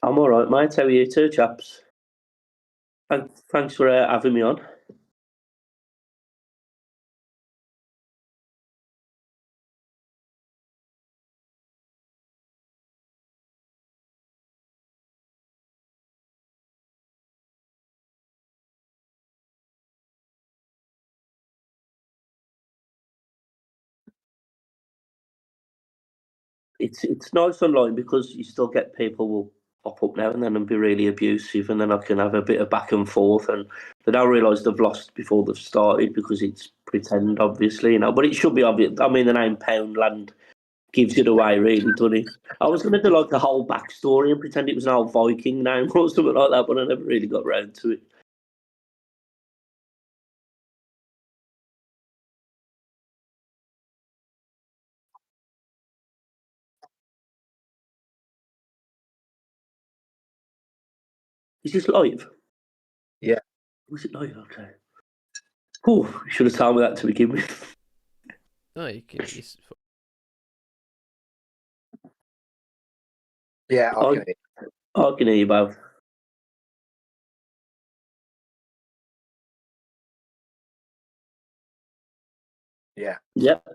I'm all right, mate. How are you two, chaps? Thanks for having me on. It's nice online because you still get people will pop up now and then and be really abusive, and then I can have a bit of back and forth, and they don't realise they've lost before they've started because it's pretend, obviously, But it should be obvious. I mean, the name Poundland gives it away, really, doesn't it? I was going to do like a whole backstory and pretend it was an old Viking name or something like that, but I never really got round to it. Is this live? Yeah. Was it live? Okay. Oh, you should have told me that to begin with. No, you can. Yeah, I can hear you both. Yeah. Yep.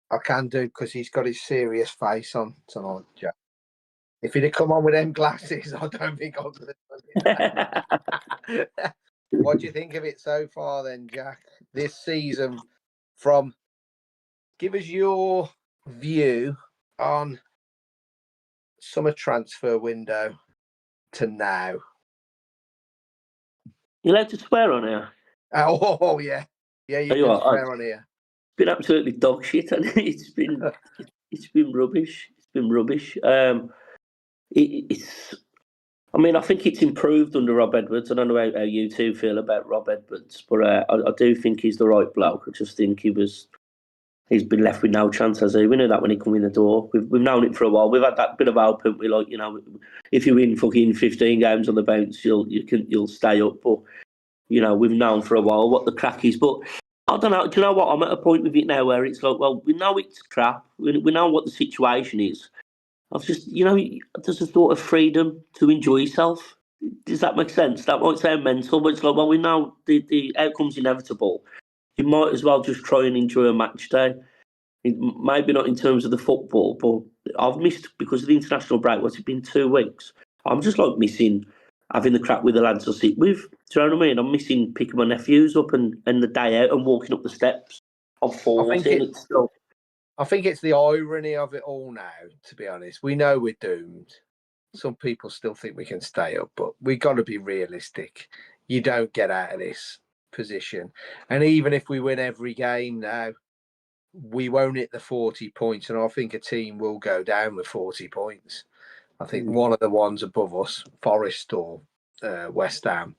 I can do because he's got his serious face on tonight, Jack. If he'd have come on with them glasses, I don't think I could have. What do you think of it so far then, Jack? This season give us your view on summer transfer window to now. You allowed to swear on here? Oh yeah. Yeah, you can swear on here. It's been absolutely dog shit, and it's been rubbish. It's been rubbish. It's. I mean, I think it's improved under Rob Edwards. I don't know how you two feel about Rob Edwards, but I do think he's the right bloke. I just think he's been left with no chance, has he? We knew that when he come in the door. We've known it for a while. We've had that bit of hope, and we like, if you win fucking 15 games on the bounce, you'll stay up. But we've known for a while what the crack is. But I don't know. Do you know what? I'm at a point with it now where it's like, well, we know it's crap. We know what the situation is. I've just, there's a thought of freedom to enjoy yourself. Does that make sense? That might sound mental, but it's like, well, we know the outcome's inevitable. You might as well just try and enjoy a match day. Maybe not in terms of the football, but I've missed, because of the international break, what's it been, 2 weeks? I'm just like missing having the crap with the lads I sit with. Do you know what I mean? I'm missing picking my nephews up and the day out and walking up the steps. I'm 40. I think it's the irony of it all now, to be honest. We know we're doomed. Some people still think we can stay up, but we've got to be realistic. You don't get out of this position. And even if we win every game now, we won't hit the 40 points. And I think a team will go down with 40 points. I think one of the ones above us, Forest or West Ham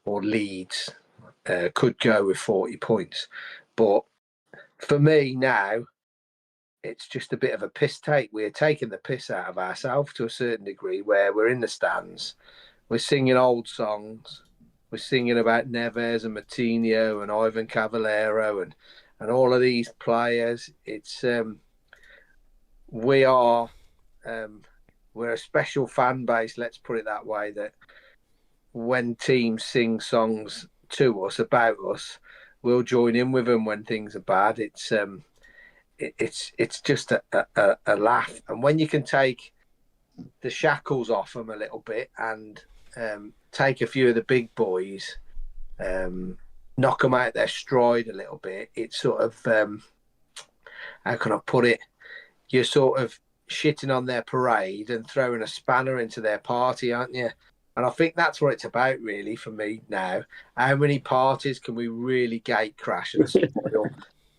or Leeds, could go with 40 points. But for me now, it's just a bit of a piss take. We're taking the piss out of ourselves to a certain degree, where we're in the stands, we're singing old songs, we're singing about Neves and Matinho and Ivan Cavallero and all of these players. It's we're a special fan base, let's put it that way, that when teams sing songs to us about us, we'll join in with them when things are bad. It's just a laugh. And when you can take the shackles off them a little bit and take a few of the big boys, knock them out their stride a little bit, it's sort of, how can I put it? You're sort of shitting on their parade and throwing a spanner into their party, aren't you? And I think that's what it's about, really, for me now. How many parties can we really gate crash and spoil?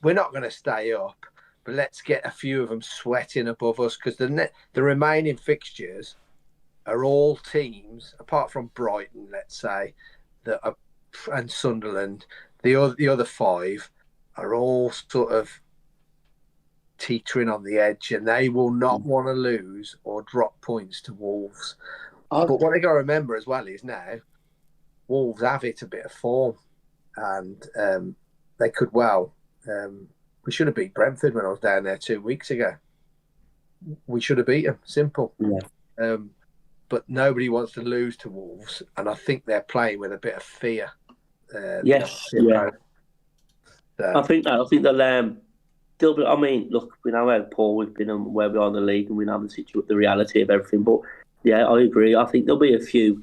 We're not going to stay up. but let's get a few of them sweating above us, because the remaining fixtures are all teams, apart from Brighton, let's say, that are, and Sunderland. The other 5 are all sort of teetering on the edge, and they will not want to lose or drop points to Wolves. But what they got to remember as well is now Wolves have it a bit of form, and they could well. We should have beat Brentford when I was down there 2 weeks ago. We should have beat them. Simple. Yeah. But nobody wants to lose to Wolves, and I think they're playing with a bit of fear. Yes. Yeah. So. I think they'll. Be, I mean, look, we know how poor we've been and where we are in the league, and we know the reality of everything. But yeah, I agree. I think there'll be a few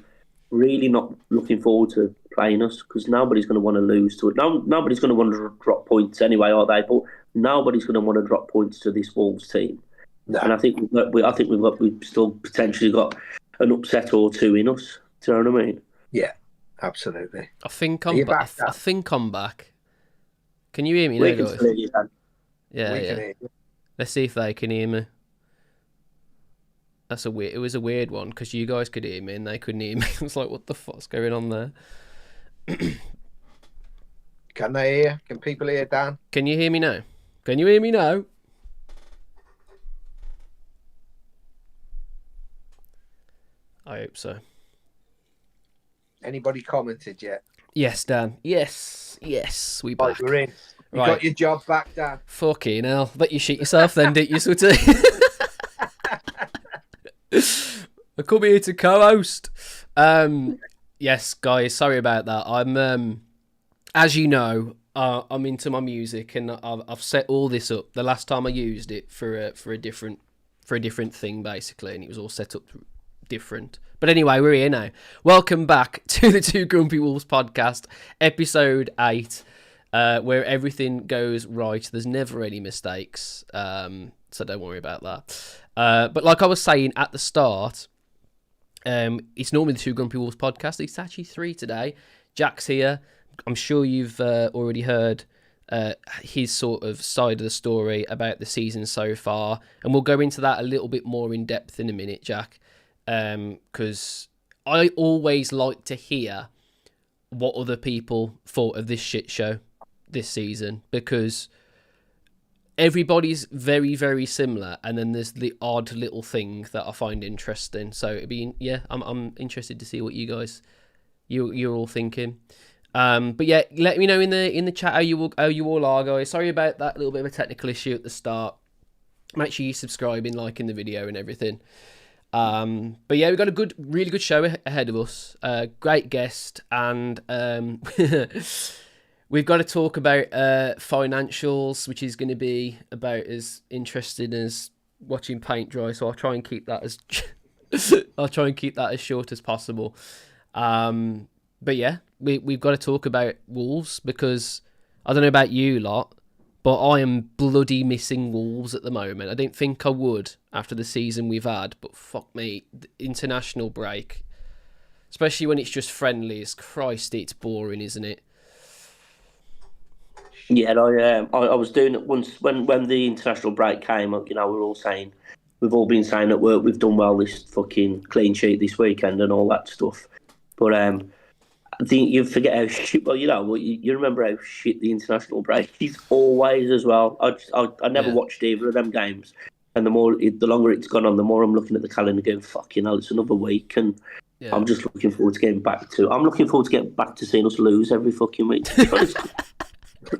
really not looking forward to playing us, because nobody's going to want to lose to it. Nobody's going to want to drop points anyway, are they? But nobody's going to want to drop points to this Wolves team. No. And I think we've still potentially got an upset or 2 in us. Do you know what I mean? Yeah, absolutely. I think I'm back. I think I'm back. Can you hear me now, guys? Yeah. Let's see if they can hear me. It was a weird one, because you guys could hear me and they couldn't hear me. I was like, what the fuck's going on there? Can they hear? Can people hear Dan? Can you hear me now? Can you hear me now? I hope so. Anybody commented yet? Yes, Dan. Yes. We back. We're in. You got your job back, Dan. Fucking hell. Bet you shit yourself then, didn't you, Sutty? I come here to co-host. Yes, guys, sorry about that. I'm, as you know, I'm into my music, and I've set all this up. The last time I used it for a different thing, basically, and it was all set up different. But anyway, we're here now. Welcome back to the Two Grumpy Wolves podcast, episode 8, where everything goes right. There's never any mistakes, so don't worry about that. But like I was saying at the start, it's normally the Two Grumpy Wolves podcast. It's actually 3 today. Jack's here. I'm sure you've already heard his sort of side of the story about the season so far, and we'll go into that a little bit more in depth in a minute, Jack, because I always like to hear what other people thought of this shit show this season, because everybody's very, very similar, and then there's the odd little thing that I find interesting. So it'd be, I'm interested to see what you guys you're all thinking. But yeah, let me know in the chat how you all are, guys. Sorry about that little bit of a technical issue at the start. Make sure you subscribe and liking the video and everything. But yeah, we've got a really good show ahead of us. Great guest, and we've got to talk about financials, which is going to be about as interesting as watching paint dry. So I'll try and keep that as short as possible. But yeah, we've got to talk about Wolves, because I don't know about you lot, but I am bloody missing Wolves at the moment. I didn't think I would after the season we've had, but fuck me, the international break, especially when it's just friendlies. Christ, it's boring, isn't it? Yeah, I was doing it once when the international break came. We've all been saying that we've done well this fucking clean sheet this weekend and all that stuff. But I think you forget how shit. Well, you remember how shit the international break is always as well. I never watched either of them games, and the longer it's gone on, the more I'm looking at the calendar going, fucking hell, it's another week, and I'm just looking forward to getting back to seeing us lose every fucking week.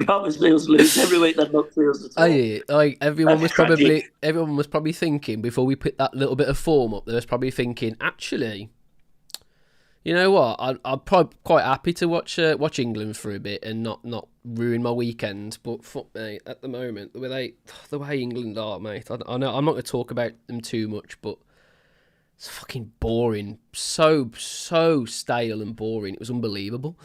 Obviously, us lose every week. Then not see us at all. Everyone was probably thinking before we put that little bit of form up. They was probably thinking, actually, you know what? I'm probably quite happy to watch England for a bit and not ruin my weekend. But fuck me, at the moment, the way England are, mate. I know I'm not going to talk about them too much, but it's fucking boring. So stale and boring. It was unbelievable.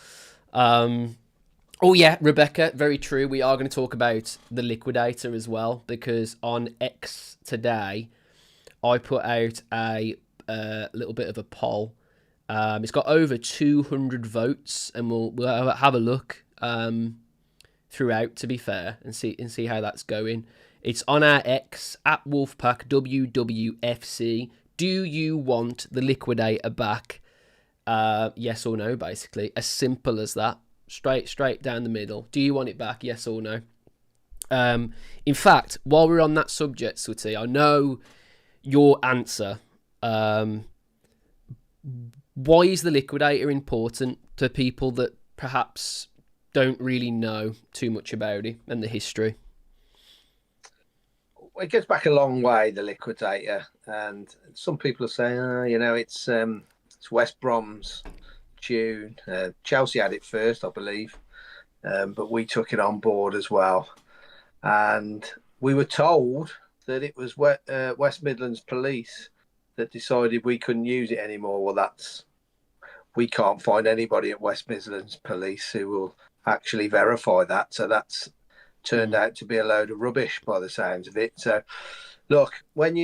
Oh yeah, Rebecca, very true. We are going to talk about the liquidator as well, because on X today, I put out a little bit of a poll. It's got over 200 votes, and we'll have a look throughout, to be fair, and see how that's going. It's on our X at Wolfpack WWFC. Do you want the liquidator back? Yes or no, basically. As simple as that. Straight down the middle. Do you want it back? Yes or no? In fact, while we're on that subject, Sutty, I know your answer. Why is the liquidator important to people that perhaps don't really know too much about it and the history? It gets back a long way, the liquidator, and some people are saying, it's West Brom's tune. Chelsea had it first, I believe, but we took it on board as well. And we were told that it was West Midlands Police that decided we couldn't use it anymore. Well, we can't find anybody at West Midlands Police who will actually verify that. So that's turned out to be a load of rubbish by the sounds of it. So, look, when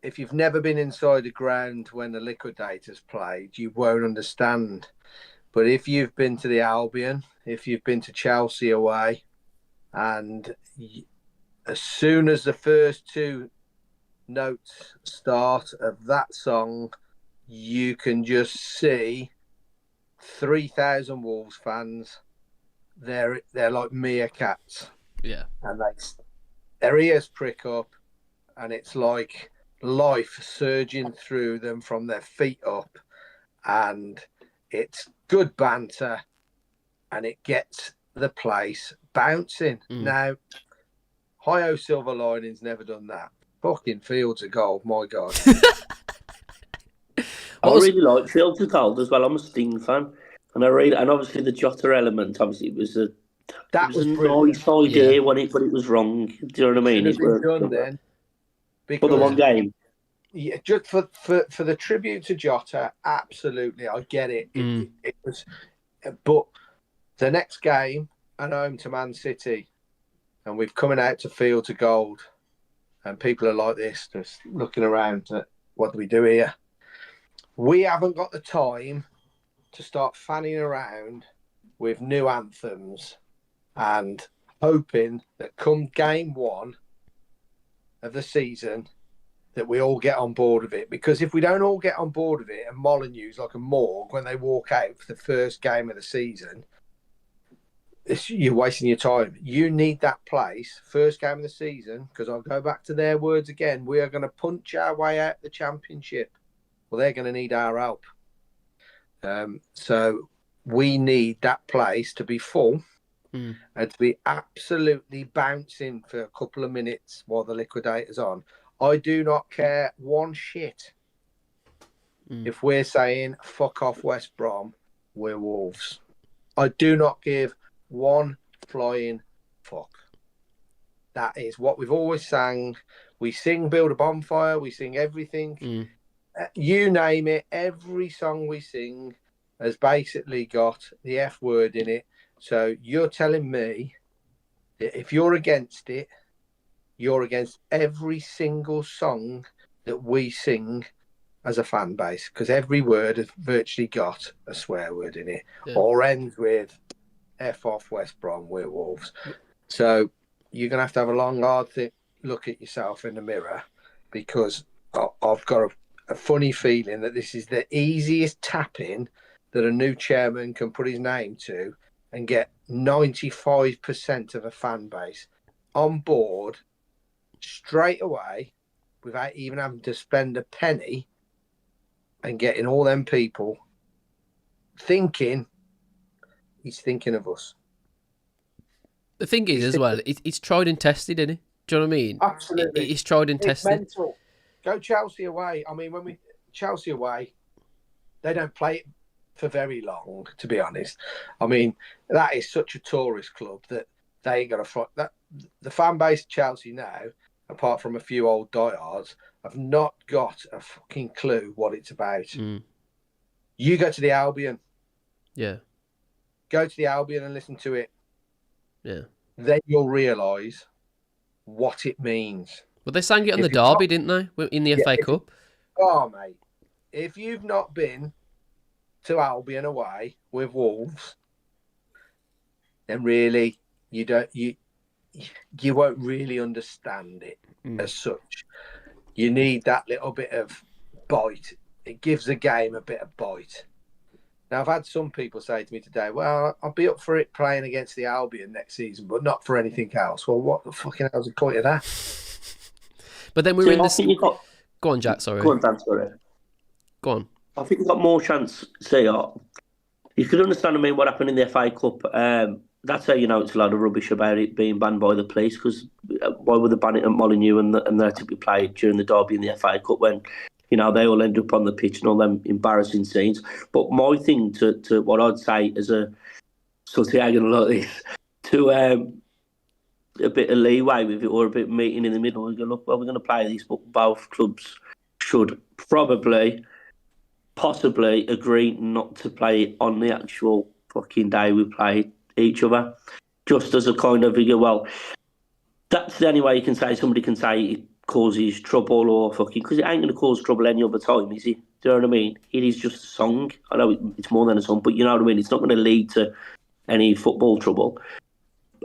if you've never been inside the ground when the Liquidators played, you won't understand. But if you've been to the Albion, if you've been to Chelsea away, and as soon as the first two notes start of that song, you can just see 3,000 Wolves fans. They're like meerkats. Yeah. And their ears prick up, and it's like life surging through them from their feet up. And it's good banter, and it gets the place bouncing. Now, Hi-O Silver Lining's never done that. Fucking Fields of Gold, my God. I really like Fields of Gold as well. I'm a Sting fan. And obviously the Jota element, obviously it was a nice idea when it was wrong. Do you know what I mean? It was done then. For the one game. Yeah, just for the tribute to Jota, absolutely, I get it. It was, but the next game, at home to Man City, and we've coming out to Fields of Gold, and people are like this, just looking around at what do we do here? We haven't got the time to start fanning around with new anthems and hoping that come game one of the season that we all get on board of it. Because if we don't all get on board of it, and Molineux like a morgue when they walk out for the first game of the season, you're wasting your time. You need that place, first game of the season, because I'll go back to their words again. We are going to punch our way out the Championship. Well, they're going to need our help. So we need that place to be full and to be absolutely bouncing for a couple of minutes while the Liquidator's on. I do not care one shit if we're saying fuck off West Brom, we're Wolves. I do not give one flying fuck. That is what we've always sang. We sing Build a Bonfire, we sing everything. You name it, every song we sing has basically got the F word in it. So you're telling me that if you're against it, you're against every single song that we sing as a fan base, because every word has virtually got a swear word in it, or ends with F off West Brom, we're Wolves. So you're going to have a long, hard look at yourself in the mirror, because I've got a funny feeling that this is the easiest tap-in that a new chairman can put his name to and get 95% of a fan base on board straight away without even having to spend a penny, and getting all them people thinking he's thinking of us. The thing is, as well, it's tried and tested, isn't it? Do you know what I mean? Absolutely. It's tried and tested. It's mental. Go Chelsea away. I mean, Chelsea away, they don't play it for very long, to be honest. I mean, that is such a tourist club that they ain't got a front. That the fan base of Chelsea now, apart from a few old diehards, have not got a fucking clue what it's about. You go to the Albion. Yeah. Go to the Albion and listen to it. Yeah. Then you'll realise what it means. Well, they sang it on the Derby, didn't they? In the FA Cup. Oh, mate. If you've not been to Albion away with Wolves, then really you you won't really understand it as such. You need that little bit of bite. It gives the game a bit of bite. Now, I've had some people say to me today, well, I'll be up for it playing against the Albion next season, but not for anything else. Well, what the fucking hell's the point of that? But then we're in this... Go on, Jack, sorry. Go on, Dan, sorry. Go on. I think you've got more chance, you could understand, what happened in the FA Cup. That's how you know it's a lot of rubbish about it being banned by the police, because why would they ban it at Molineux and they're to be played during the derby in the FA Cup when, they all end up on the pitch and all them embarrassing scenes. But my thing to what I'd say as a Sutty agony like this, to a bit of leeway with it, or a bit of meeting in the middle, and go, look, well, we're going to play this, but both clubs should possibly agree not to play it on the actual fucking day we play each other, just as a kind of figure. Well, that's the only way you can say somebody can say it causes trouble or fucking, because it ain't going to cause trouble any other time, is it? Do you know what I mean? It is just a song. I know it's more than a song, but you know what I mean? It's not going to lead to any football trouble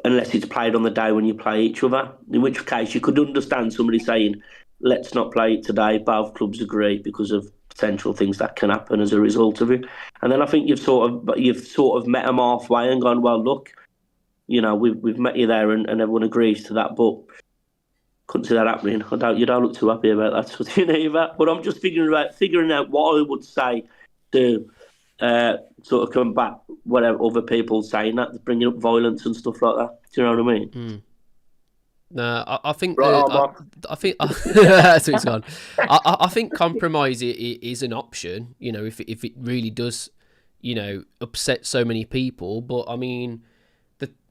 unless it's played on the day when you play each other, in which case you could understand somebody saying, let's not play it today. Both clubs agree because of potential things that can happen as a result of it. And then I think you've sort of met them halfway and gone, well, look, we've met you there, and everyone agrees to that, but couldn't see that happening. You don't look too happy about that sort of thing either. But I'm just figuring out what I would say to sort of combat whatever other people saying that, bringing up violence and stuff like that. Do you know what I mean? No, I think right, I think so it's gone. I think compromise is an option. If it really does, upset so many people. But I mean,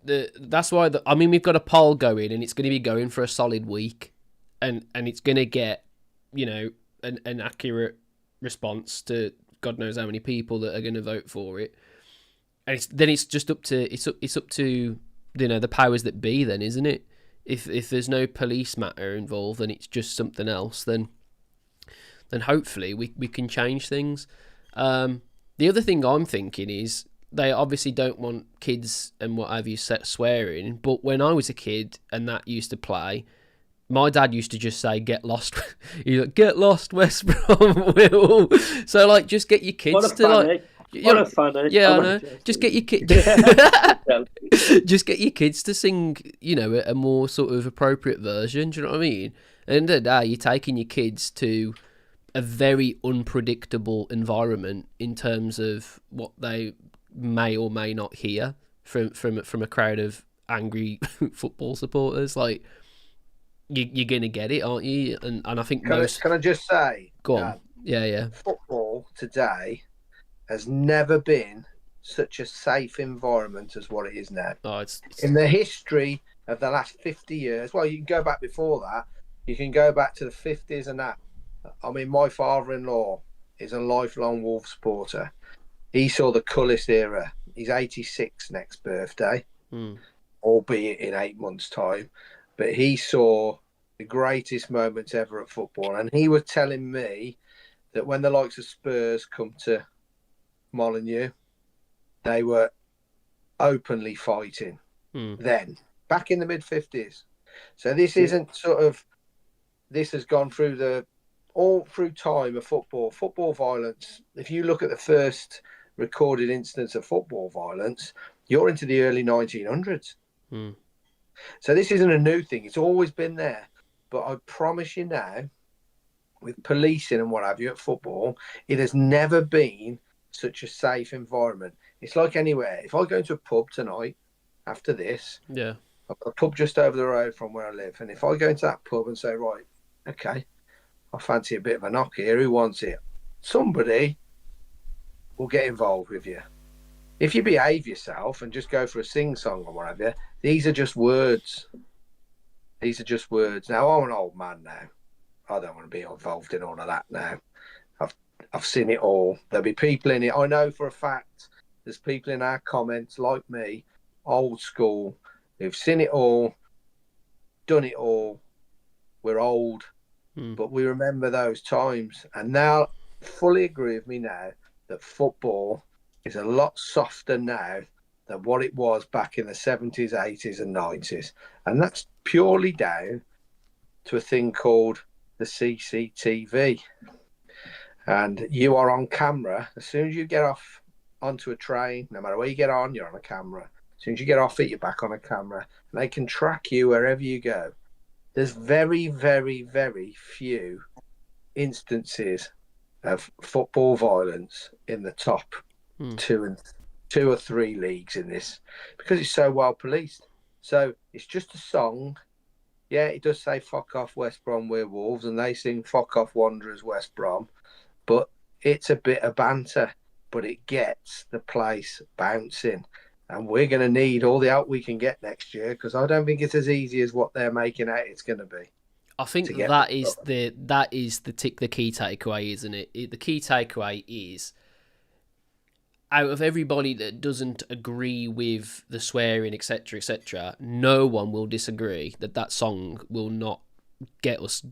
that's why we've got a poll going, and it's going to be going for a solid week, and it's going to get an accurate response to God knows how many people that are going to vote for it. And it's just up to the powers that be, then, isn't it? If there's no police matter involved and it's just something else, then hopefully we can change things. The other thing I'm thinking is they obviously don't want kids and what have you swearing, but when I was a kid and that used to play, my dad used to just say, "Get lost." He's like, "Get lost, West Brom." Will. So just get your kids to Yeah, I know. Just get your kids. Just get your kids to sing, a more sort of appropriate version. Do you know what I mean? And the day you're taking your kids to a very unpredictable environment in terms of what they may or may not hear from a crowd of angry football supporters. You're gonna get it, aren't you? And I think Can I just say? Go on. Yeah. Football today has never been such a safe environment as what it is now. Oh, it's in the history of the last 50 years. Well, you can go back before that. You can go back to the 50s and that. My father-in-law is a lifelong Wolves supporter. He saw the Cullis era. He's 86 next birthday, albeit in 8 months' time. But he saw the greatest moments ever at football. And he was telling me that when the likes of Spurs come to Molineux, they were openly fighting then, back in the mid-50s. So this isn't this has gone through all through time of football violence. If you look at the first recorded instance of football violence, you're into the early 1900s. So this isn't a new thing. It's always been there. But I promise you now, with policing and what have you at football, it has never been such a safe environment. It's like anywhere. If I go to a pub tonight after this, I've got a pub just over the road from where I live, and if I go into that pub and say, right, okay, I fancy a bit of a knock here, who wants it? Somebody will get involved with you. If you behave yourself and just go for a sing-song or whatever, these are just words. These are just words. Now, I'm an old man now. I don't want to be involved in all of that now. I've seen it all. There'll be people in it. I know for a fact there's people in our comments like me, old school, who've seen it all, done it all. We're old, but we remember those times. And now, fully agree with me now that football is a lot softer now than what it was back in the 70s, 80s, and 90s. And that's purely down to a thing called the CCTV. And you are on camera. As soon as you get off onto a train, no matter where you get on, you're on a camera. As soon as you get off it, you're back on a camera. And they can track you wherever you go. There's very, very, very few instances of football violence in the top two or three leagues in this, because it's so well policed. So it's just a song. Yeah, it does say "fuck off West Brom, we're Wolves," and they sing "fuck off Wanderers, West Brom," but it's a bit of banter, but it gets the place bouncing. And we're going to need all the help we can get next year, because I don't think it's as easy as what they're making out it's going to be. I think that is the key takeaway, isn't it? The key takeaway is, out of everybody that doesn't agree with the swearing, etc., no one will disagree that song will not get us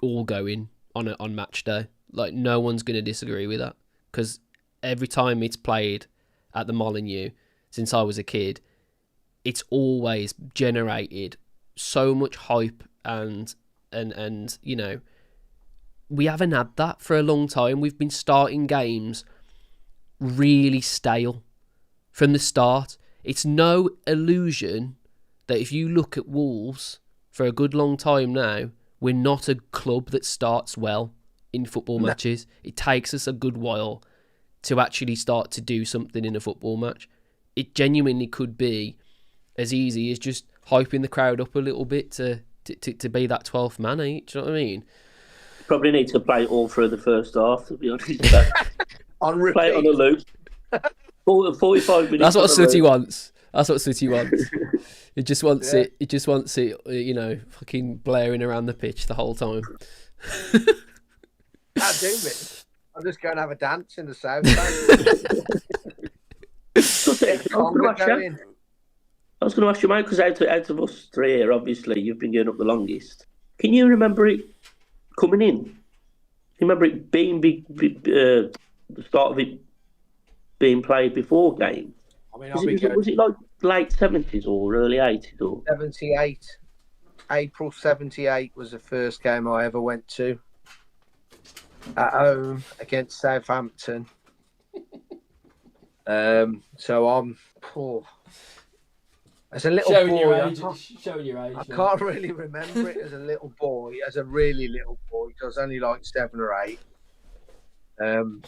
all going on match day. Like, no one's going to disagree with that, because every time it's played at the Molineux since I was a kid, it's always generated so much hype and you know, we haven't had that for a long time. We've been starting games really stale from the start. It's no illusion that if you look at Wolves for a good long time now, we're not a club that starts well in football matches. It takes us a good while to actually start to do something in a football match. It genuinely could be as easy as just hyping the crowd up a little bit to be that 12th man, do you know what I mean? Probably need to play all through the first half, to be honest. On repeat. Play it on a loop. 45 minutes. That's what Sutty wants. That's what Sutty wants. He just wants it. He just wants it. You know, fucking blaring around the pitch the whole time. That'd do me. I'll just go and have a dance in the south. I was going to ask you, mate, because out of us three here, obviously, you've been going up the longest. Can you remember it coming in? You remember it being the start of it being played before game? I mean, was it like late 70s or early 80s? Or 78. April 78 was the first game I ever went to at home against Southampton. So I'm poor. As a little showing boy, showing your age. I can't really remember it as a little boy, as a really little boy, because I was only like 7 or 8. And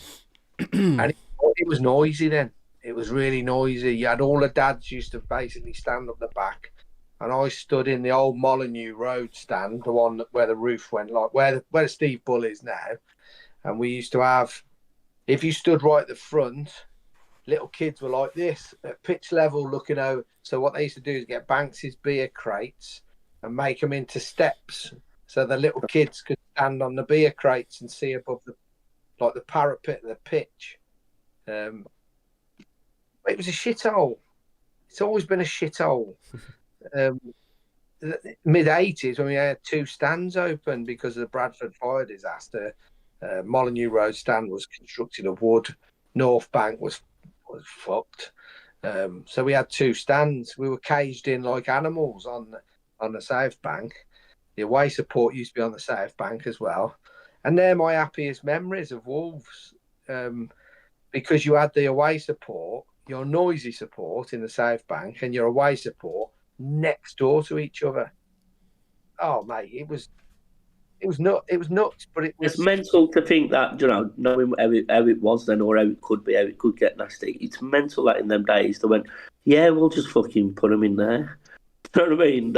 it was noisy then. It was really noisy. You had all the dads used to basically stand up the back, and I stood in the old Molineux Road stand, the one where the roof went, like where the Steve Bull is now. And we used to have, if you stood right at the front, little kids were like this at pitch level looking over. So what they used to do is get Banks's beer crates and make them into steps, so the little kids could stand on the beer crates and see above the parapet of the pitch. It was a shithole. It's always been a shithole. Mid-80s, when we had 2 stands open because of the Bradford fire disaster, Molineux Road stand was constructed of wood. North Bank was fucked. So we had 2 stands. We were caged in like animals on the South Bank. The away support used to be on the South Bank as well. And they're my happiest memories of Wolves, because you had the away support, your noisy support in the South Bank, and your away support next door to each other. Oh, mate, it was nuts, but it was... It's mental to think that, you know, knowing how it was then, or how it could be, how it could get nasty. It's mental that in them days they went, yeah, we'll just fucking put them in there. You know what I mean?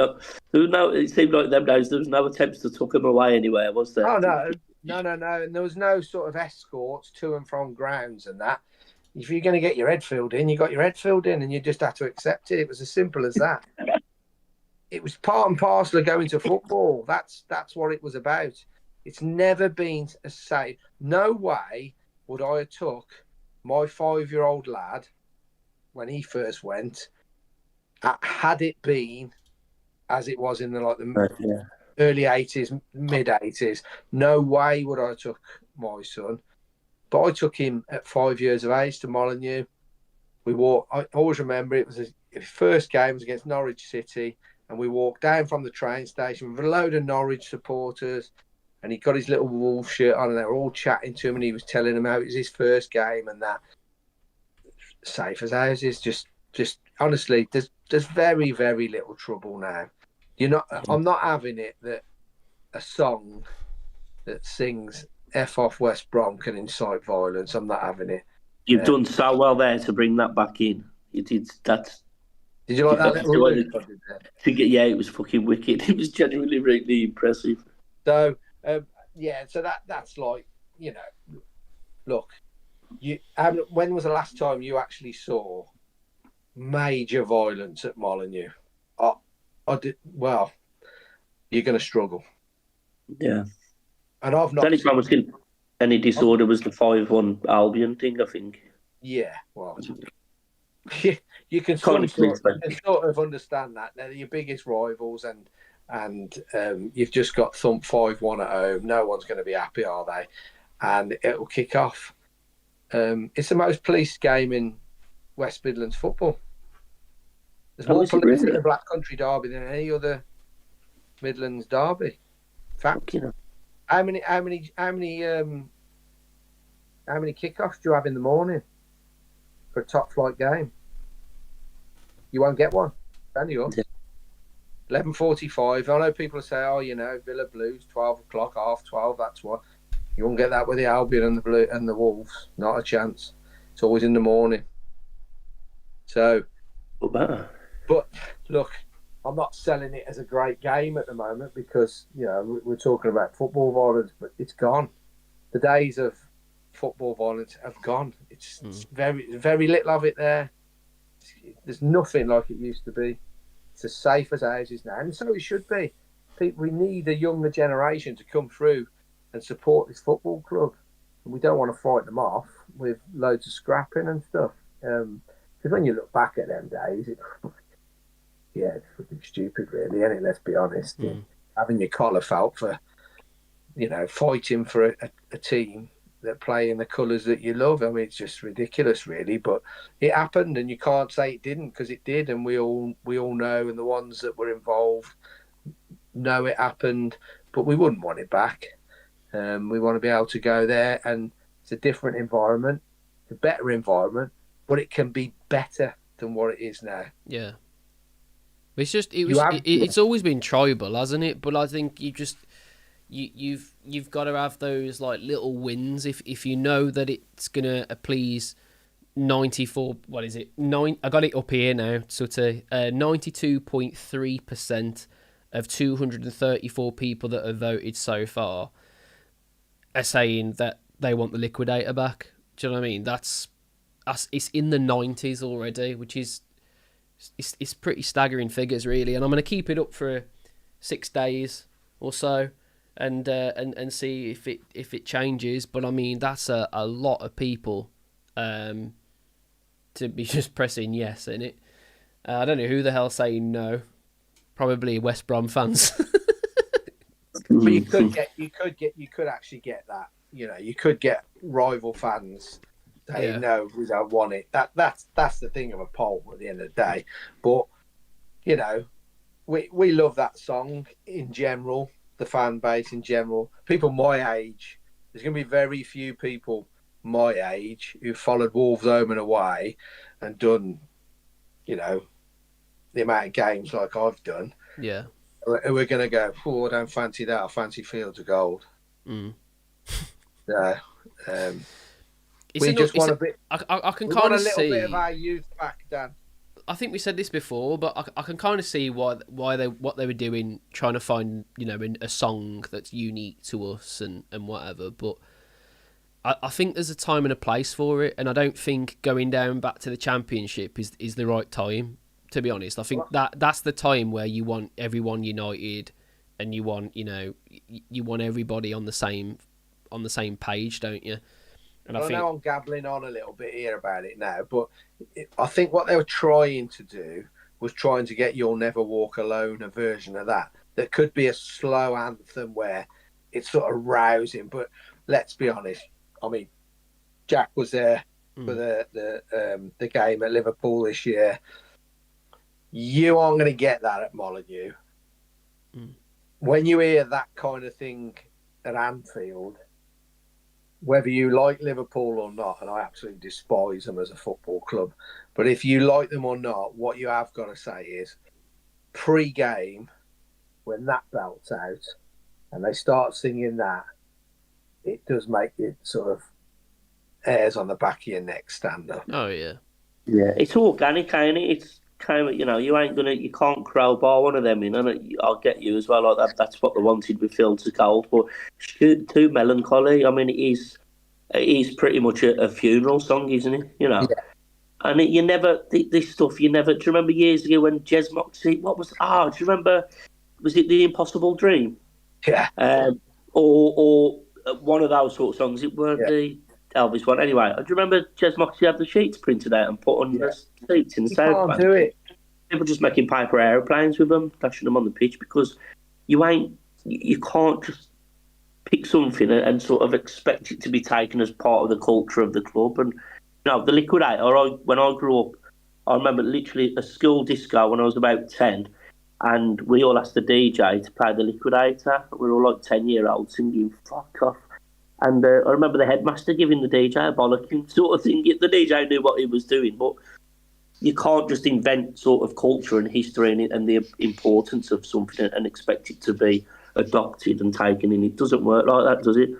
It seemed like them days there was no attempts to tuck them away anywhere, was there? Oh, no. And there was no sort of escorts to and from grounds and that. If you're going to get your head filled in, you got your head filled in, and you just had to accept it. It was as simple as that. It was part and parcel of going to football. That's what it was about. It's never been a safe. No way would I have took my 5-year-old lad when he first went, had it been as it was in the early 80s, mid 80s. No way would I have took my son. But I took him at 5 years of age to Molineux. We walked. I always remember it was his first game was against Norwich City, and we walked down from the train station with a load of Norwich supporters, and he got his little Wolf shirt on, and they were all chatting to him, and he was telling them how it was his first game and that. Safe as houses, just honestly, there's very, very little trouble now. I'm not having it that a song that sings F off West Brom can incite violence. I'm not having it. You've done so well there to bring that back in. You did that. Did you like that little loop I did there? Yeah, it was fucking wicked. It was genuinely really impressive. So so that's like, look, when was the last time you actually saw major violence at Molineux? I did. Well, you're going to struggle. Yeah. And I've not. The only time I was in any disorder was the 5-1 Albion thing, I think. Yeah, well, you can sort of understand that. They're your biggest rivals, and you've just got thumped 5-1 at home. No one's going to be happy, are they? And it'll kick off. It's the most policed game in West Midlands football. There's more police in the Black Country Derby than any other Midlands derby. Fact. How many kickoffs do you have in the morning for a top flight game? You won't get one, can you? 11:45. I know people say, Villa Blues, 12 o'clock, 12:30. That's what you won't get that with the Albion and the Wolves. Not a chance. It's always in the morning. So, but look, I'm not selling it as a great game at the moment because we're talking about football violence, but it's gone. The days of football violence have gone. It's very, very little of it there. There's nothing like it used to be. It's as safe as houses now, and so it should be. We need a younger generation to come through and support this football club, and we don't want to fight them off with loads of scrapping and stuff. Because when you look back at them days, it's fucking stupid, really, isn't it? Let's be honest. Having your collar felt for, fighting for a team that play in the colours that you love. I mean, it's just ridiculous, really. But it happened, and you can't say it didn't because it did, and we all know, and the ones that were involved know it happened. But we wouldn't want it back. We want to be able to go there, and it's a different environment, it's a better environment, but it can be better than what it is now. Yeah. It's always been tribal, hasn't it? But I think you've got to have those like little wins if you know that it's gonna please 94. What is it? I got it up here now. So to 92.3% of 234 people that have voted so far are saying that they want the liquidator back. Do you know what I mean? It's in the 90s already, which is. It's pretty staggering figures, really, and I'm going to keep it up for 6 days or so, and see if it changes. But I mean, that's a lot of people to be just pressing yes in it. I don't know who the hell's saying no. Probably West Brom fans. But you could actually get that. You could get rival fans. No, we don't want it. That's the thing of a poll at the end of the day. But we love that song in general, the fan base in general. People my age, there's going to be very few people my age who followed Wolves home and away and done, the amount of games like I've done. Yeah, we're going to go. Oh, I don't fancy that. I fancy Fields of Gold. We just want a bit. I can kind of see a little bit of our youth back, Dan. I think we said this before, but I can kind of see what they were doing, trying to find a song that's unique to us and whatever. But I think there's a time and a place for it, and I don't think going down back to the Championship is the right time. To be honest, I think that's the time where you want everyone united, and you want everybody on the same page, don't you? And I know I'm gabbling on a little bit here about it now, but I think what they were trying to do was trying to get You'll Never Walk Alone, a version of that could be a slow anthem where it's sort of rousing. But let's be honest, I mean, Jack was there for the game at Liverpool this year. You aren't going to get that at Molineux. When you hear that kind of thing at Anfield, whether you like Liverpool or not, and I absolutely despise them as a football club, but if you like them or not, what you have got to say is pre-game, when that belt's out and they start singing that, it does make it sort of hairs on the back of your neck stand up. Oh yeah. Yeah, it's organic, ain't it? It's kind of, you can't crowbar one of them in, and I'll get you as well. Like that, that's what they wanted with Fields to Gold, but too melancholy. I mean, it is pretty much a funeral song, isn't it? Yeah. And you never, this stuff, do you remember years ago when Jez Moxie, do you remember, was it The Impossible Dream? Yeah. Or one of those sort of songs. It weren't the Elvis one. Anyway, do you remember Jez Moxie had the sheets printed out and put on the seats in the sound You can't do it. People just making paper aeroplanes with them, flashing them on the pitch, because you can't just pick something and sort of expect it to be taken as part of the culture of the club. And the Liquidator, when I grew up, I remember literally a school disco when I was about 10, and we all asked the DJ to play the Liquidator. We were all like 10-year-olds singing "Fuck Off." And I remember the headmaster giving the DJ a bollocking sort of thing. The DJ knew what he was doing, but you can't just invent sort of culture and history and the importance of something and expect it to be adopted and taken in. It doesn't work like that, does it?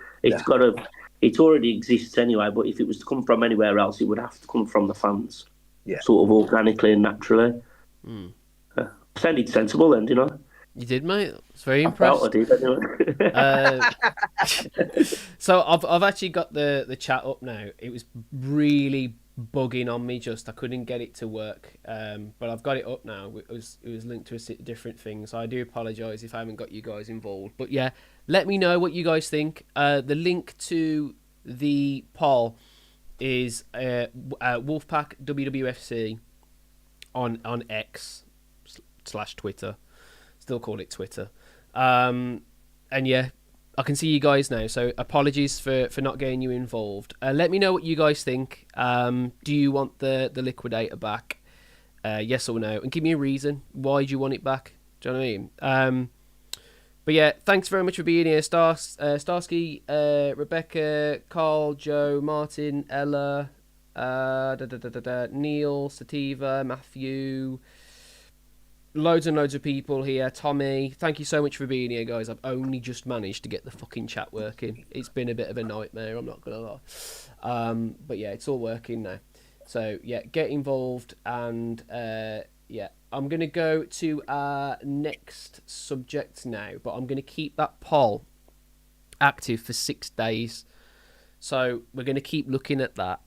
It already exists anyway, but if it was to come from anywhere else, it would have to come from the fans, sort of organically and naturally. Sounded sensible then, you know? You did, mate. It's very impressed. I did, anyway. So I've actually got the chat up now. It was really bugging on me, I couldn't get it to work. But I've got it up now. It was linked to a different thing, so I do apologise if I haven't got you guys involved. But yeah, let me know what you guys think. The link to the poll is Wolfpack WWFC on X/Twitter. Still call it Twitter. And yeah, I can see you guys now, so apologies for not getting you involved. Let me know what you guys think. Do you want the Liquidator back? Yes or no? And give me a reason. Why do you want it back? Do you know what I mean? But yeah, thanks very much for being here, Starsky, Rebecca, Carl, Joe, Martin, Ella, Neil, Sativa, Matthew... Loads and loads of people here. Tommy, thank you so much for being here, guys. I've only just managed to get the fucking chat working. It's been a bit of a nightmare, I'm not going to lie. But yeah, it's all working now. So yeah, get involved. And yeah, I'm going to go to our next subject now. But I'm going to keep that poll active for 6 days. So we're going to keep looking at that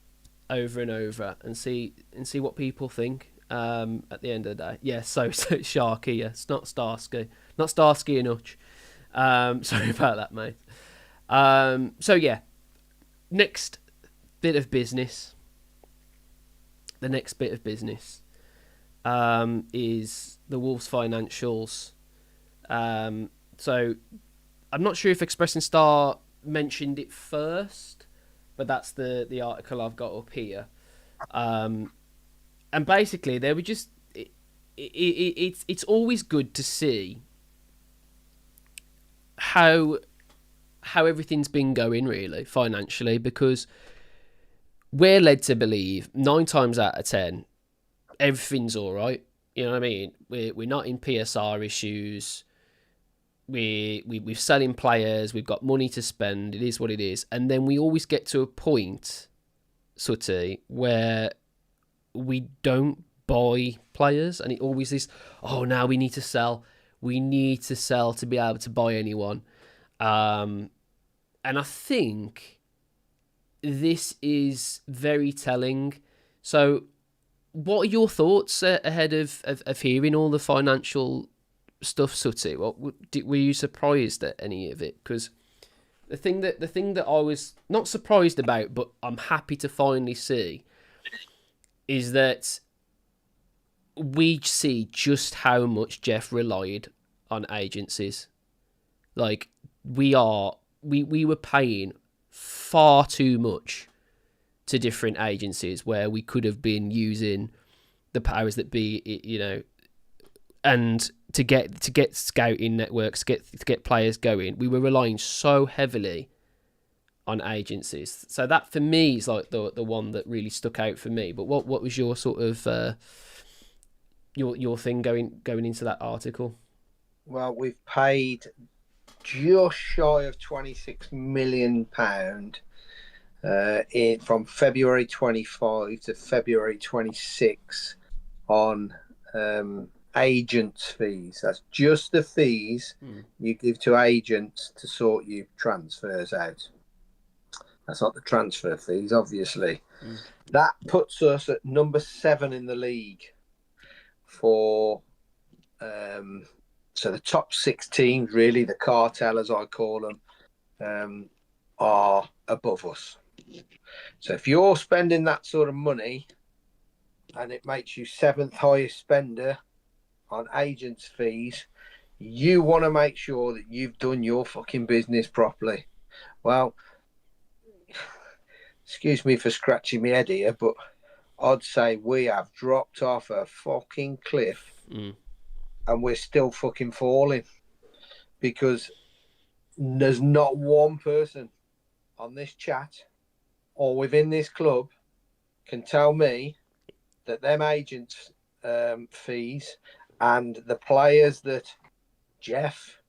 over and over and see what people think. At the end of the day, yeah. So Sharky, yeah, it's not Starsky and Hutch. Sorry about that, mate. So yeah, next bit of business. The next bit of business is the Wolves financials. So I'm not sure if Express & Star mentioned it first, but that's the article I've got up here. And basically, they were just... It's always good to see how everything's been going, really, financially, because we're led to believe 9 times out of 10, everything's all right. You know what I mean? We're not in PSR issues. We're selling players. We've got money to spend. It is what it is. And then we always get to a point, Sutty, where we don't buy players, and it always is, oh, now we need to sell. We need to sell to be able to buy anyone. And I think this is very telling. So what are your thoughts ahead of hearing all the financial stuff, Sutty? Were you surprised at any of it? Because the thing that I was not surprised about, but I'm happy to finally see, is that we see just how much Jeff relied on agencies. We were paying far too much to different agencies where we could have been using the powers that be, and to get scouting networks, to get players going, we were relying so heavily on agencies. So that for me is like the one that really stuck out for me. But what was your sort of your thing going into that article? Well, we've paid just shy of £26 million from February 25 to February 26 on agents' fees. That's just the fees you give to agents to sort your transfers out. That's not the transfer fees, obviously. That puts us at number 7 in the league for so the top 6 teams, really, the cartel as I call them, are above us. So if you're spending that sort of money and it makes you 7th highest spender on agents' fees, you want to make sure that you've done your fucking business properly. Well, excuse me for scratching my head here, but I'd say we have dropped off a fucking cliff and we're still fucking falling, because there's not one person on this chat or within this club can tell me that them agents' fees and the players that Jeff,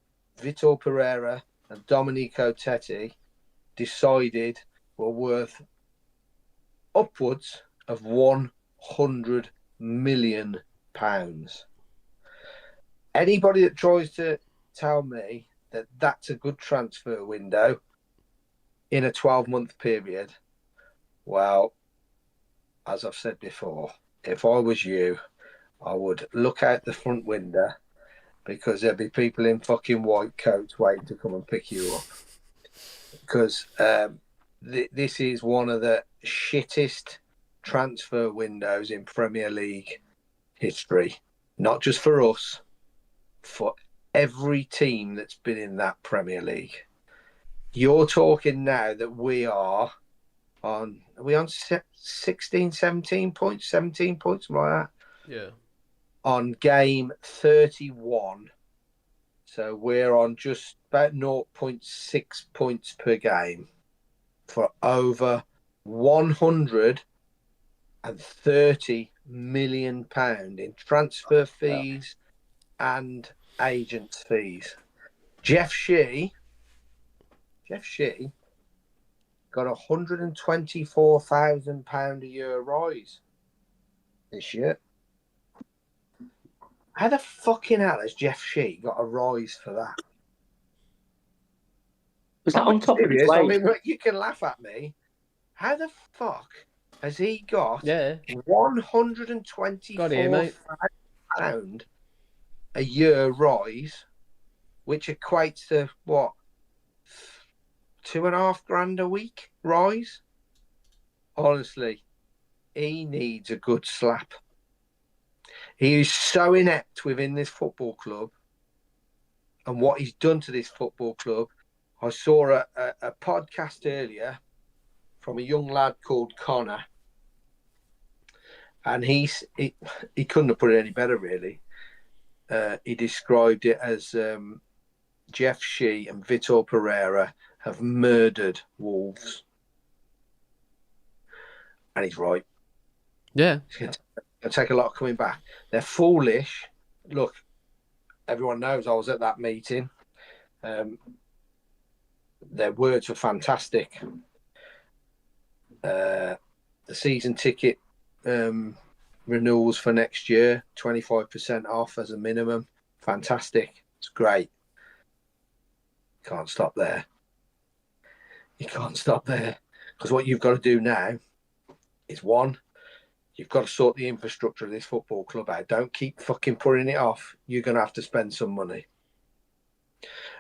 Vitor Pereira and Domenico Tetti decided were worth upwards of £100 million. Anybody that tries to tell me that that's a good transfer window in a 12-month period, well, as I've said before, if I was you, I would look out the front window, because there'd be people in fucking white coats waiting to come and pick you up. Because this is one of the shittest transfer windows in Premier League history. Not just for us, for every team that's been in that Premier League. You're talking now that we are on 16, 17 points, 17 points, something like that? Yeah. On game 31. So we're on just about 0.6 points per game for over £130 million in transfer fees and agents' fees. Jeff Shee got £124,000 a year rise this year. How the fucking hell has Jeff Shee got a rise for that? Was that on top of his I wage? mean, you can laugh at me. How the fuck has he got £124,000 a year rise, which equates to what, $2,500 a week rise? Honestly, he needs a good slap. He is so inept within this football club and what he's done to this football club. I saw a podcast earlier from a young lad called Connor, and he couldn't have put it any better, really. He described it as Jeff Shee and Vitor Pereira have murdered Wolves. And he's right. Yeah. It's going to take a lot coming back. They're foolish. Look, everyone knows I was at that meeting. Their words were fantastic. The season ticket renewals for next year, 25% off as a minimum. Fantastic. It's great. Can't stop there. You can't stop there. Because what you've got to do now is, one, you've got to sort the infrastructure of this football club out. Don't keep fucking putting it off. You're going to have to spend some money.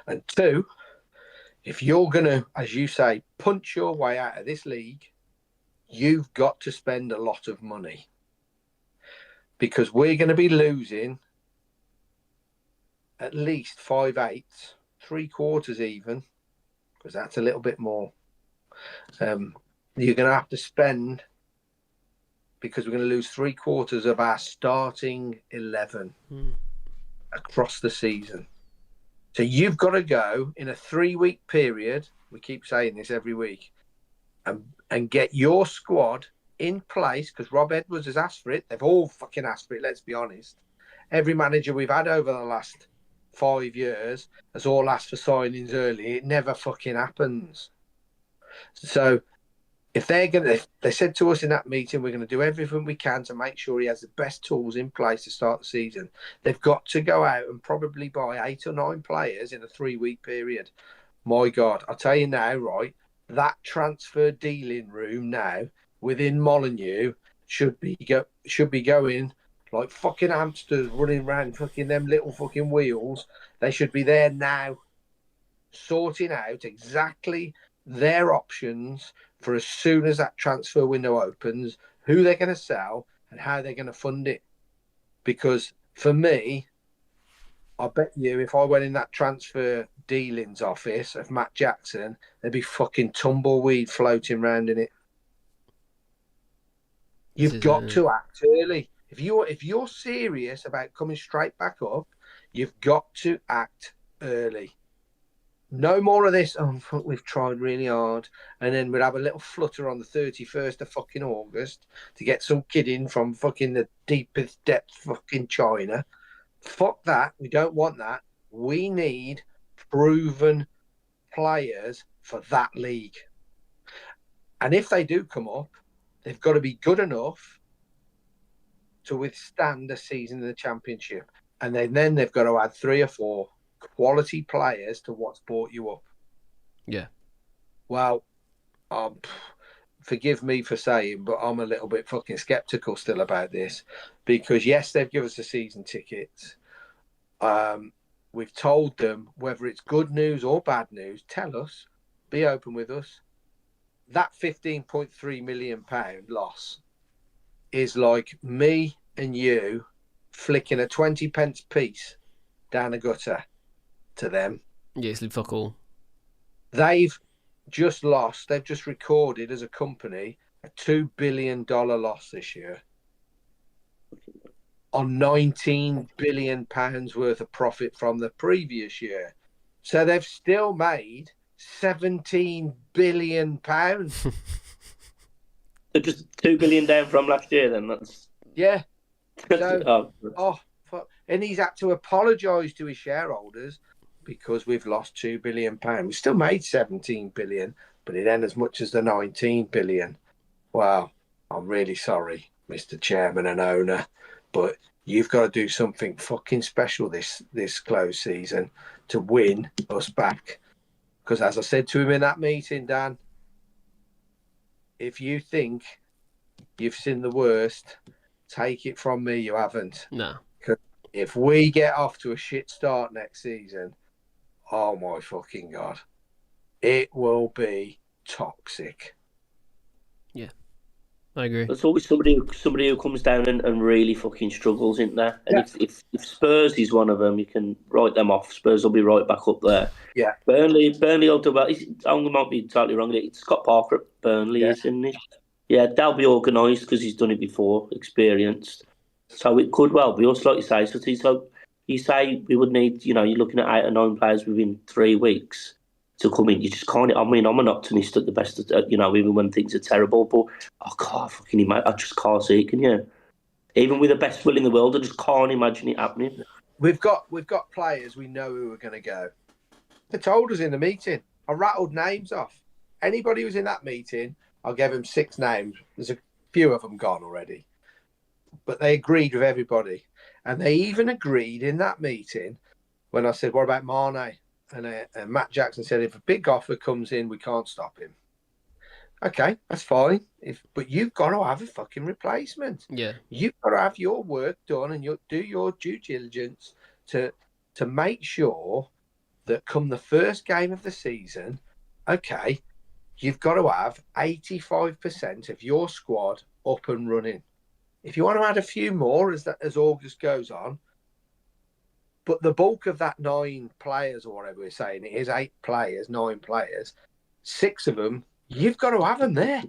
And two, if you're going to, as you say, punch your way out of this league, you've got to spend a lot of money. Because we're going to be losing at least 5/8, 3/4 even, because that's a little bit more. We're you're going to have to spend, because we're going to lose 3/4 of our starting 11 across the season. So you've got to go in a 3-week period. We keep saying this every week, and get your squad in place, because Rob Edwards has asked for it. They've all fucking asked for it, let's be honest. Every manager we've had over the last 5 years has all asked for signings early. It never fucking happens. So if they said to us in that meeting, we're going to do everything we can to make sure he has the best tools in place to start the season. They've got to go out and probably buy 8 or 9 players in a 3-week period. My God, I'll tell you now, right? That transfer dealing room now within Molineux should be going like fucking hamsters running around fucking them little fucking wheels. They should be there now, sorting out exactly their options for as soon as that transfer window opens, who they're going to sell and how they're going to fund it. Because for me, I bet you if I went in that transfer dealings office of Matt Jackson, there'd be fucking tumbleweed floating around in it. You've got to act early. If you're serious about coming straight back up, you've got to act early. No more of this, oh, fuck, we've tried really hard. And then we'll have a little flutter on the 31st of fucking August to get some kid in from fucking the deepest depth fucking China. Fuck that. We don't want that. We need proven players for that league. And if they do come up, they've got to be good enough to withstand a season in the Championship. And then they've got to add 3 or 4 quality players to what's brought you up. Yeah. Well, forgive me for saying, but I'm a little bit fucking sceptical still about this, because yes, they've given us a season ticket. We've told them whether it's good news or bad news, tell us, be open with us. That £15.3 million loss is like me and you flicking a 20 pence piece down a gutter to them. Yeah, it's fuck all. They've just recorded as a company a $2 billion loss this year on £19 billion worth of profit from the previous year. So they've still made £17 billion. They're just $2 billion down from last year. Then that's yeah. So, fuck. And he's had to apologise to his shareholders because we've lost £2 billion. We still made 17 billion, but it ain't as much as the 19 billion. Wow, I'm really sorry, Mr. Chairman and owner, but you've got to do something fucking special this close season to win us back. Because as I said to him in that meeting, Dan, if you think you've seen the worst, take it from me, you haven't. No. Because if we get off to a shit start next season, oh my fucking God, it will be toxic. Yeah, I agree. There's always somebody who comes down and really fucking struggles, isn't there? And Yeah. if Spurs is one of them, you can write them off. Spurs will be right back up there. Yeah. Burnley will do well. I might be totally wrong. It's Scott Parker at Burnley, isn't it? Yeah, they'll be organised because he's done it before, experienced. So it could well be us, like you say, Sutty. So you say we would need, you're looking at 8 or 9 players within 3 weeks to come in. You just can't. I mean, I'm an optimist at the best, even when things are terrible. But I can't fucking imagine. I just can't see it. Can you? Even with the best will in the world, I just can't imagine it happening. We've got players we know who are going to go. They told us in the meeting. I rattled names off. Anybody who was in that meeting, I gave them 6 names. There's a few of them gone already. But they agreed with everybody. And they even agreed in that meeting when I said, what about Mane? And Matt Jackson said, if a big offer comes in, we can't stop him. Okay, that's fine. But you've got to have a fucking replacement. Yeah. You've got to have your work done and do your due diligence to make sure that come the first game of the season, okay, you've got to have 85% of your squad up and running. If you want to add a few more as August goes on, but the bulk of that 9 players or whatever we're saying, it is 8 players, 9 players, 6 of them, you've got to have them there.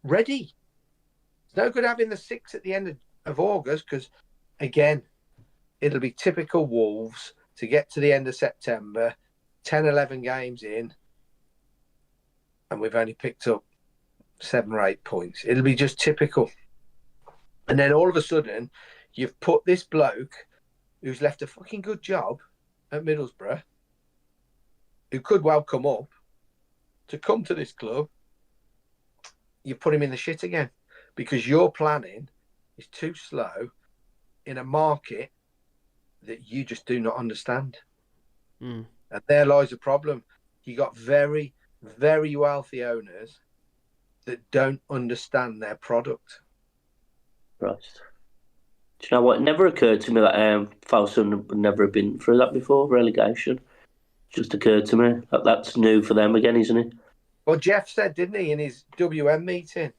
ready. It's no good having the 6 at the end of August because, again, it'll be typical Wolves to get to the end of September, 10, 11 games in, and we've only picked up 7 or 8 points. It'll be just typical. And then all of a sudden, you've put this bloke who's left a fucking good job at Middlesbrough, who could well come up, to come to this club. You put him in the shit again because your planning is too slow in a market that you just do not understand. And there lies a problem. You got very, very wealthy owners that don't understand their product. Right. Do you know what? It never occurred to me that Falson would never have been through that before, relegation. Just occurred to me. That's new for them again, isn't it? Well, Jeff said, didn't he, in his WM meeting?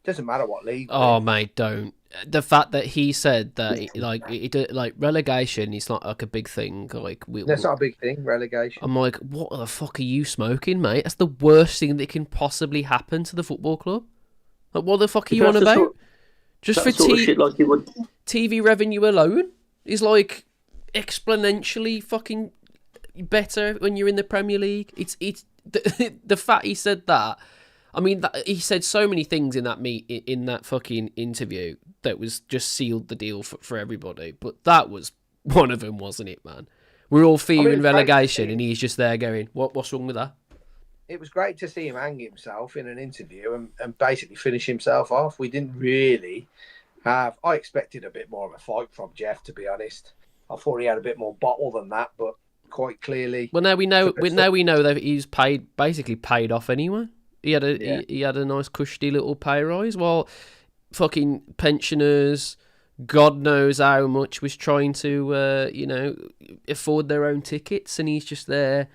Doesn't matter what league. Oh, mate, don't. The fact that he said that, like relegation is not like a big thing. Like that's not a big thing, relegation. I'm like, what the fuck are you smoking, mate? That's the worst thing that can possibly happen to the football club. Like, what the fuck are you on about? Just for shit like you would... TV revenue alone is like exponentially fucking better when you're in the Premier League. It's the fact he said that. I mean, he said so many things in that fucking interview that was just sealed the deal for everybody. But that was one of them, wasn't it, man? We're all fearing relegation, and he's just there going, "What's wrong with that?" It was great to see him hang himself in an interview and basically finish himself off. We didn't really have... I expected a bit more of a fight from Jeff, to be honest. I thought he had a bit more bottle than that, but quite clearly... Well, now we know that he's basically paid off anyway. He had a nice cushy little pay rise, while fucking pensioners, God knows how much, was trying to afford their own tickets, and he's just there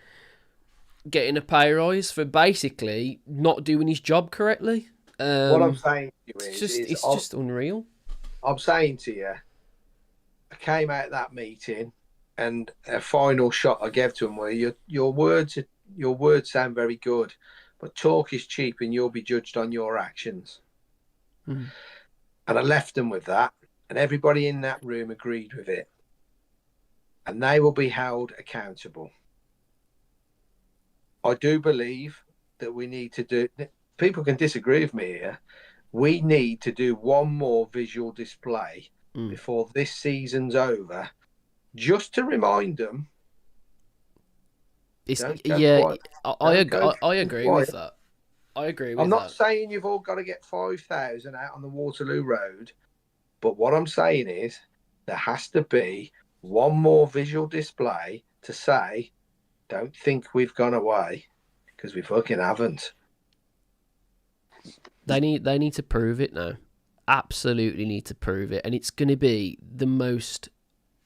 getting a pay rise for basically not doing his job correctly. What I'm saying to you it's just unreal. I'm saying to you, I came out of that meeting, and a final shot I gave to him were, your words sound very good, but talk is cheap and you'll be judged on your actions. And I left them with that, and everybody in that room agreed with it, and they will be held accountable. I do believe that we need to do... People can disagree with me here. We need to do one more visual display before this season's over, just to remind them. I agree with that. I agree with that. I'm not saying you've all got to get 5,000 out on the Waterloo Road, but what I'm saying is there has to be one more visual display to say, don't think we've gone away, because we fucking haven't. They need to prove it now. Absolutely need to prove it, and it's going to be the most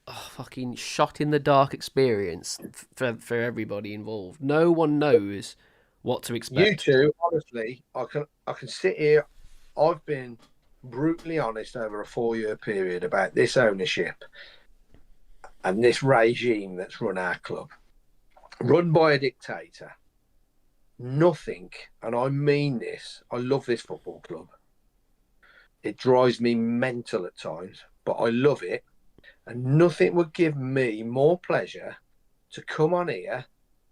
fucking shot in the dark experience for everybody involved. No one knows what to expect. You two, honestly, I can sit here. I've been brutally honest over a 4-year period about this ownership and this regime that's run our club. Run by a dictator. Nothing, and I mean this, I love this football club. It drives me mental at times, but I love it. And nothing would give me more pleasure to come on here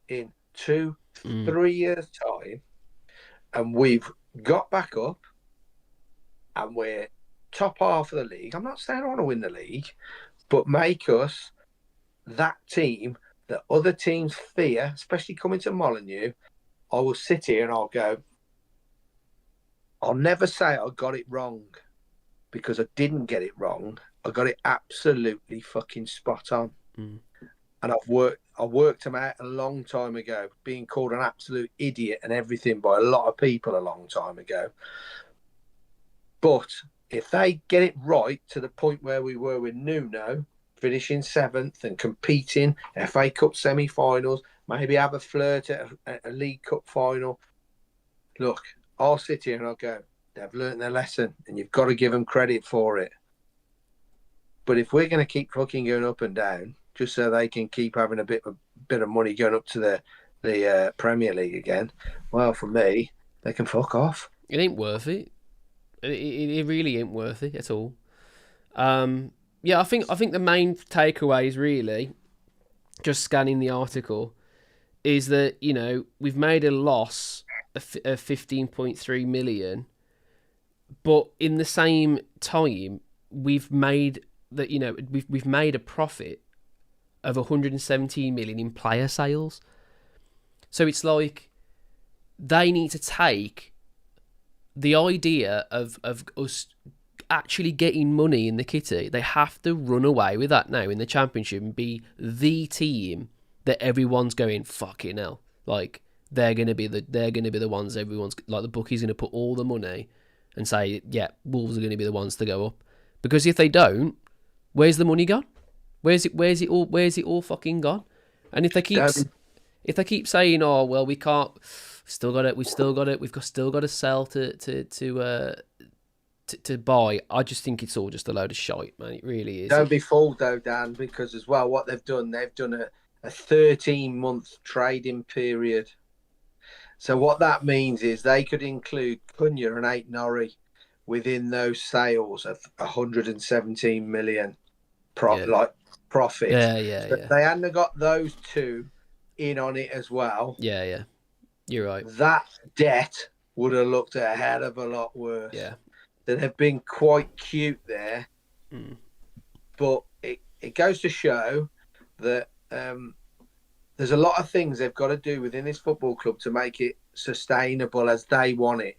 in 2-3 years' time, and we've got back up and we're top half of the league. I'm not saying I want to win the league, but make us that team that other teams fear, especially coming to Molineux. I will sit here and I'll go, I'll never say I got it wrong, because I didn't get it wrong. I got it absolutely fucking spot on. And I worked them out a long time ago, being called an absolute idiot and everything by a lot of people a long time ago. But if they get it right to the point where we were with Nuno, finishing 7th and competing FA Cup semi-finals, maybe have a flirt at a League Cup final. Look, I'll sit here and I'll go, they've learnt their lesson, and you've got to give them credit for it. But if we're going to keep fucking going up and down, just so they can keep having a bit of money going up to the Premier League again, well, for me, they can fuck off. It ain't worth it. It really ain't worth it at all. Yeah, I think the main takeaway is really, just scanning the article, is that, you know, we've made a loss of 15.3 million, but in the same time we've made that, you know, we've made a profit of 117 million in player sales. So it's like they need to take the idea of us actually getting money in the kitty. They have to run away with that now in the Championship and be the team that everyone's going, fucking hell. Like, they're gonna be the ones everyone's, like, the bookie's gonna put all the money and say, yeah, Wolves are gonna be the ones to go up. Because if they don't, where's the money gone? Where's it all fucking gone? And if they keep saying, oh well, we can't, we've still got to sell to buy, I just think it's all just a load of shite, man. It really is. Don't be fooled though, Dan, because as well, what they've done a 13-month trading period. So what that means is they could include Cunha and Ait-Norrie within those sales of 117 million profit. Yeah. But they hadn't got those two in on it as well. Yeah. You're right. That debt would have looked a hell of a lot worse. Yeah. That have been quite cute there. But it goes to show that there's a lot of things they've got to do within this football club to make it sustainable as they want it.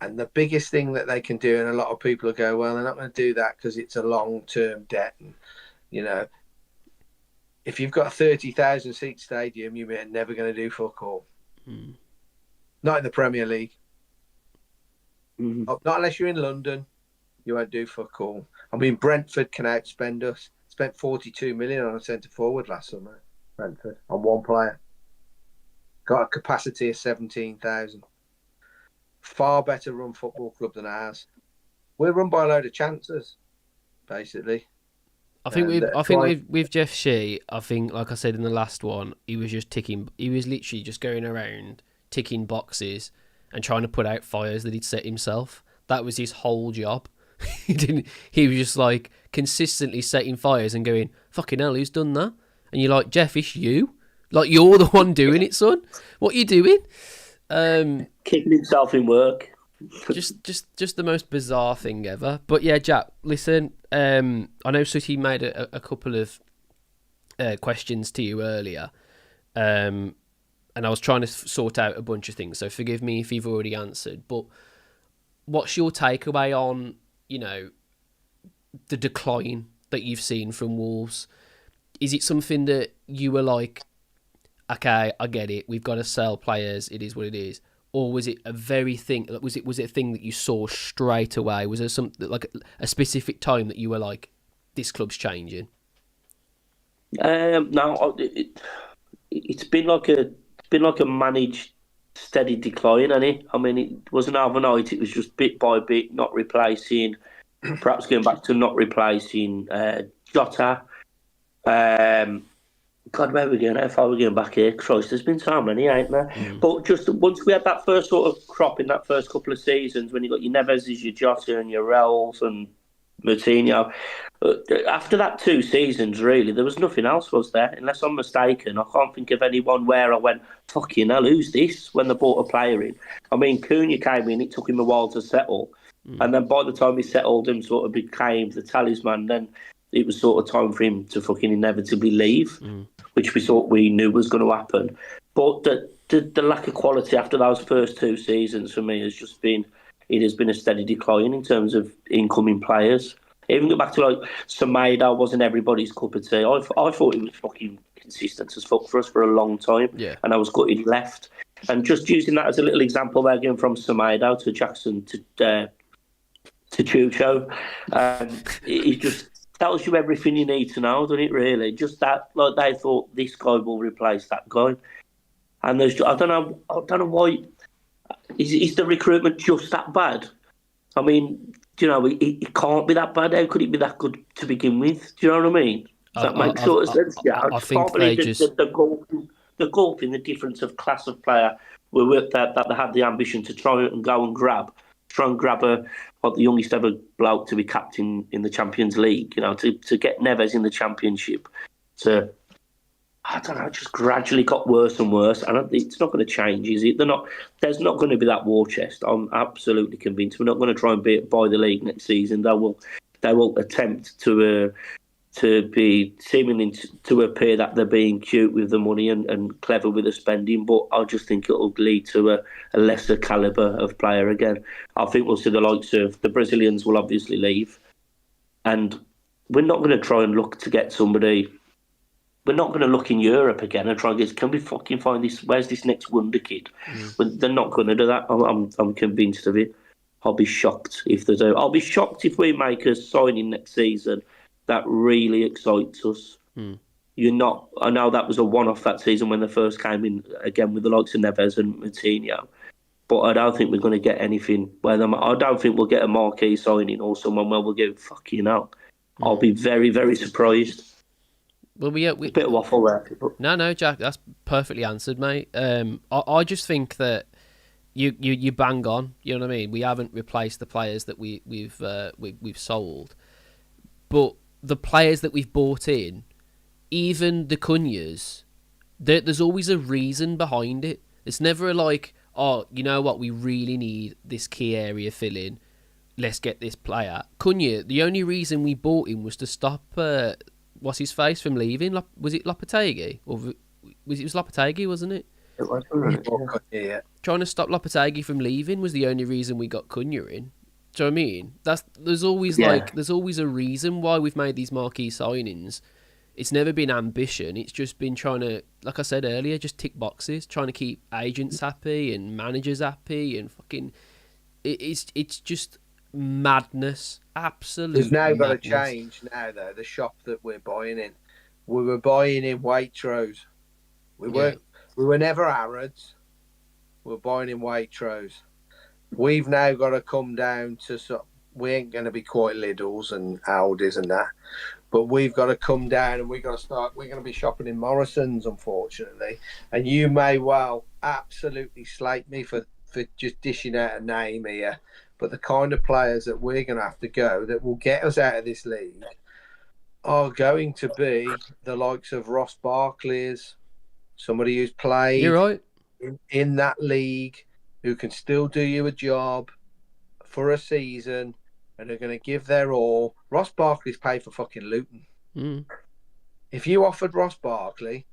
And the biggest thing that they can do, and a lot of people will go, well, they're not going to do that because it's a long-term debt. And, you know, if you've got a 30,000 seat stadium, you're never going to do fuck all. Not in the Premier League. Not unless you're in London, you won't do fuck all. I mean, Brentford can outspend us. Spent 42 million on a centre forward last summer. Brentford on one player. Got a capacity of 17,000. Far better run football club than ours. We're run by a load of chancers, basically. I think with Jeff Shee, I think, like I said in the last one, he was literally just going around ticking boxes and trying to put out fires that he'd set himself. That was his whole job. He was just like consistently setting fires and going, fucking hell, who's done that? And you're like, Jeff, it's you. Like, you're the one doing it, son. What are you doing? Kicking himself in work. just the most bizarre thing ever. But yeah, Jack, listen, I know Sutty made a couple of questions to you earlier, and I was trying to sort out a bunch of things, so forgive me if you've already answered, but what's your takeaway on, you know, the decline that you've seen from Wolves? Is it something that you were like, okay, I get it, we've got to sell players, it is what it is? Or was it a thing that you saw straight away? Was there something like a specific time that you were like, this club's changing? No, it's been like a managed, steady decline, hasn't it? I mean, it wasn't overnight. It was just bit by bit, not replacing. Perhaps going back to not replacing Jota. God, where are we going? How far are we going back here? Christ, there's been so many, ain't there? But just once we had that first sort of crop in that first couple of seasons, when you got your Neves, your Jota, and your Raoul's and Moutinho, after that 2 seasons, really, there was nothing else, was there? Unless I'm mistaken, I can't think of anyone where I went, fucking hell, who's this? When they brought a player in. I mean, Cunha came in, it took him a while to settle. And then by the time he settled and sort of became the talisman, then it was sort of time for him to fucking inevitably leave, which we knew was going to happen. But the lack of quality after those first 2 seasons for me has been a steady decline in terms of incoming players. Even go back to like Semedo wasn't everybody's cup of tea. I thought he was fucking consistent as fuck for us for a long time, and I was gutted he left. And just using that as a little example, there going from Semedo to Jackson to Chucho, it just tells you everything you need to know, doesn't it? Really, just that, like, they thought this guy will replace that guy, and I don't know why. Is the recruitment just that bad? I mean, you know, it can't be that bad. How could it be that good to begin with? Do you know what I mean? Does that make sort of sense? Yeah, I just can't believe the gulf in the difference of class of player that they had the ambition to try and go and grab the youngest ever bloke to be captain in the Champions League. To get Neves in the Championship, I don't know, just gradually got worse and worse, and it's not going to change, is it? There's not going to be that war chest. I'm absolutely convinced. We're not going to try and buy the league next season. They will attempt to be seeming to appear that they're being cute with the money and clever with the spending, but I just think it'll lead to a lesser calibre of player again. I think we'll see the likes of the Brazilians will obviously leave, and we're not going to try and look to get somebody. We're not going to look in Europe again and try and can we fucking find this? Where's this next wonder kid? But they're not going to do that. I'm convinced of it. I'll be shocked if they do. I'll be shocked if we make a signing next season that really excites us. You're not. I know that was a one-off that season when they first came in again with the likes of Neves and Moutinho, but I don't think we're going to get anything. I don't think we'll get a marquee signing or someone where we'll go fucking out. I'll be very, very surprised. Well, we a bit of waffle there. No, Jack, that's perfectly answered, mate. I just think that you bang on. You know what I mean? We haven't replaced the players that we've sold, but the players that we've bought in, even the Cunhas, there's always a reason behind it. It's never like, oh, you know what? We really need this key area filling. Let's get this player. Cunha, the only reason we bought him was to stop. What's his face from leaving? Was it Lopetegui? Or it was Lopetegui, wasn't it? It was, yeah. Trying to stop Lopetegui from leaving was the only reason we got Cunha in. Do you know what I mean? There's always a reason why we've made these marquee signings. It's never been ambition. It's just been trying to, like I said earlier, just tick boxes, trying to keep agents happy and managers happy and fucking. It's just madness. Absolute. There's now madness. got to change now though. The shop that we're buying in, we were buying in Waitrose. We were never Arabs. We're buying in Waitrose. We've now got to come down to we ain't going to be quite Lidl's and Aldi's and that, but we've got to come down and we're going to be shopping in Morrison's, unfortunately. And you may well absolutely slate me for just dishing out a name here. But the kind of players that we're going to have to go that will get us out of this league are going to be the likes of Ross Barkley's, somebody who's played You're right. in that league, who can still do you a job for a season and are going to give their all. Ross Barkley's paid for fucking Luton. If you offered Ross Barkley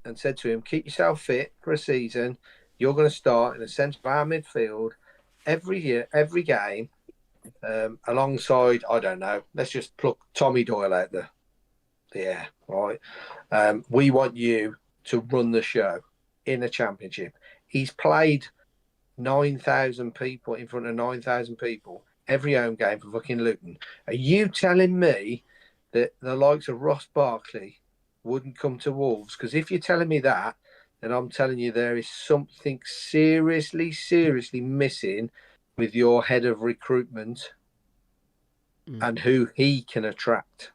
and said to him, keep yourself fit for a season, you're going to start in the centre of our midfield every year, every game, alongside, I don't know, let's just pluck Tommy Doyle out the air, right? We want you to run the show in the Championship. He's played 9,000 people in front of 9,000 people every home game for fucking Luton. Are you telling me that the likes of Ross Barkley wouldn't come to Wolves? Because if you're telling me that, then I'm telling you there is something seriously missing with your head of recruitment and who he can attract.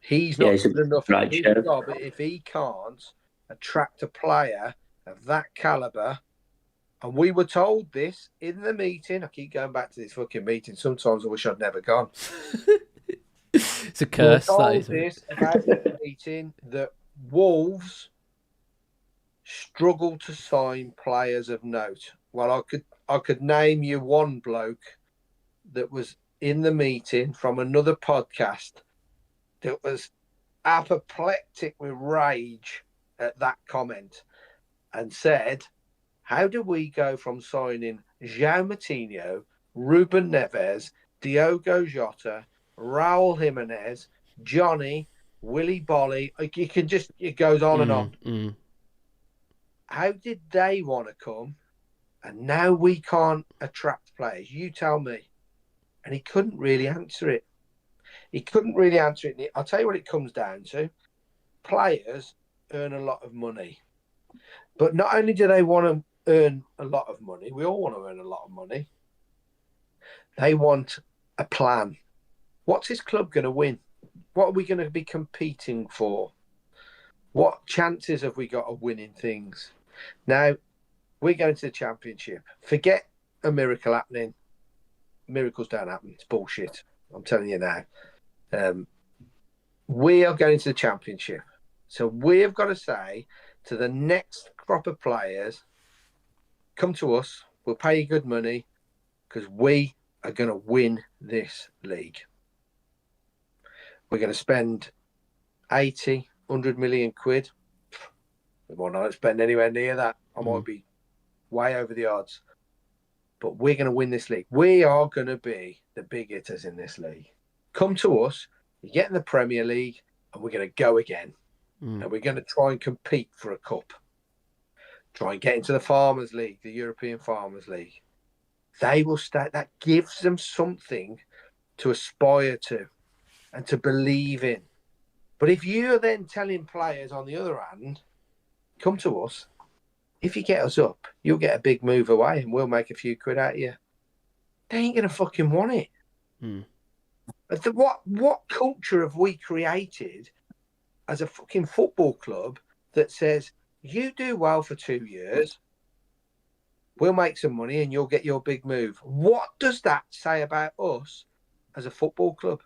He's not good enough at his job if he can't attract a player of that calibre. And we were told this in the meeting. I keep going back to this fucking meeting. Sometimes I wish I'd never gone. It's a curse. We were told this about the meeting that Wolves struggle to sign players of note. Well, I could name you one bloke that was in the meeting from another podcast that was apoplectic with rage at that comment and said, how do we go from signing João Moutinho, Ruben Neves, Diogo Jota, Raul Jimenez, Johnny, Willy Bolly, you can just, it goes on and on. How did they want to come? And now we can't attract players. You tell me. And he couldn't really answer it. I'll tell you what it comes down to. Players earn a lot of money. But not only do they want to earn a lot of money, we all want to earn a lot of money. They want a plan. What's this club going to win? What are we going to be competing for? What chances have we got of winning things? Now, we're going to the Championship. Forget a miracle happening. Miracles don't happen. It's bullshit. I'm telling you now. We are going to the Championship. So we have got to say to the next crop of players, come to us. We'll pay you good money because we are going to win this league. We're going to spend 80, 100 million quid. We might not spend anywhere near that. I might be way over the odds. But we're going to win this league. We are going to be the big hitters in this league. Come to us, you get in the Premier League, and we're going to go again. And we're going to try and compete for a cup. Try and get into the Farmers League, the European Farmers League. They will start. That gives them something to aspire to and to believe in. But if you're then telling players on the other hand, come to us, if you get us up, you'll get a big move away and we'll make a few quid out of you. They ain't going to fucking want it. What culture have we created as a fucking football club that says, you do well for 2 years, we'll make some money and you'll get your big move? What does that say about us as a football club?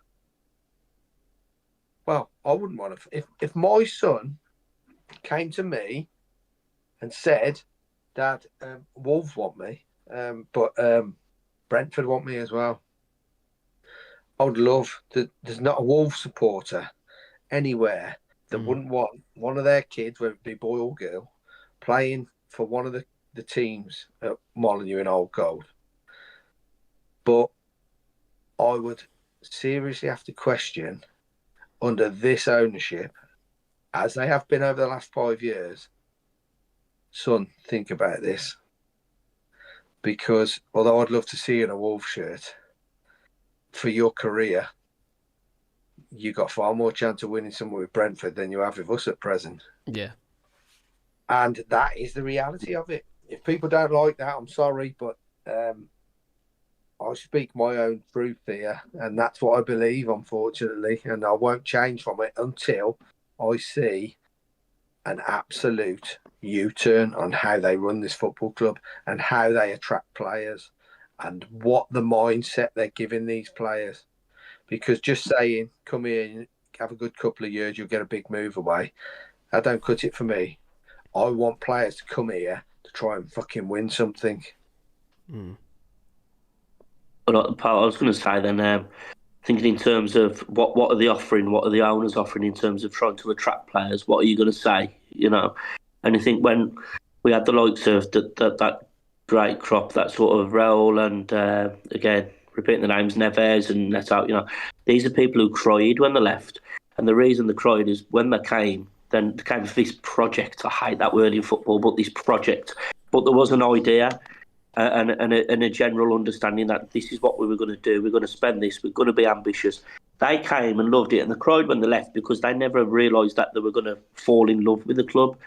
Well, I wouldn't want to. If my son came to me and said, Dad, Wolves want me, but Brentford want me as well, I would love that. There's not a Wolves supporter anywhere that wouldn't want one of their kids, whether it be boy or girl, playing for one of the teams at Molineux in Old Gold. But I would seriously have to question, under this ownership, as they have been over the last 5 years, son, think about this. Because although I'd love to see you in a Wolves shirt, for your career, you got far more chance of winning somewhere with Brentford than you have with us at present. Yeah. And that is the reality of it. If people don't like that, I'm sorry, but I speak my own truth here, and that's what I believe, unfortunately, and I won't change from it until I see an absolute U-turn on how they run this football club and how they attract players and what the mindset they're giving these players. Because just saying, come here and have a good couple of years, you'll get a big move away, that don't cut it for me. I want players to come here to try and fucking win something. But Paul, I was going to say then, thinking in terms of what are they offering, what are the owners offering in terms of trying to attract players, what are you going to say, you know? And I think when we had the likes of that great crop, that sort of Raul and, again, repeating the names, Neves and Neto, you know, these are people who cried when they left. And the reason they cried is when they came, then they came with this project. I hate that word in football, but this project. But there was an idea and a general understanding that this is what we were going to do. We're going to spend this. We're going to be ambitious. They came and loved it, and they cried when they left because they never realised that they were going to fall in love with the club.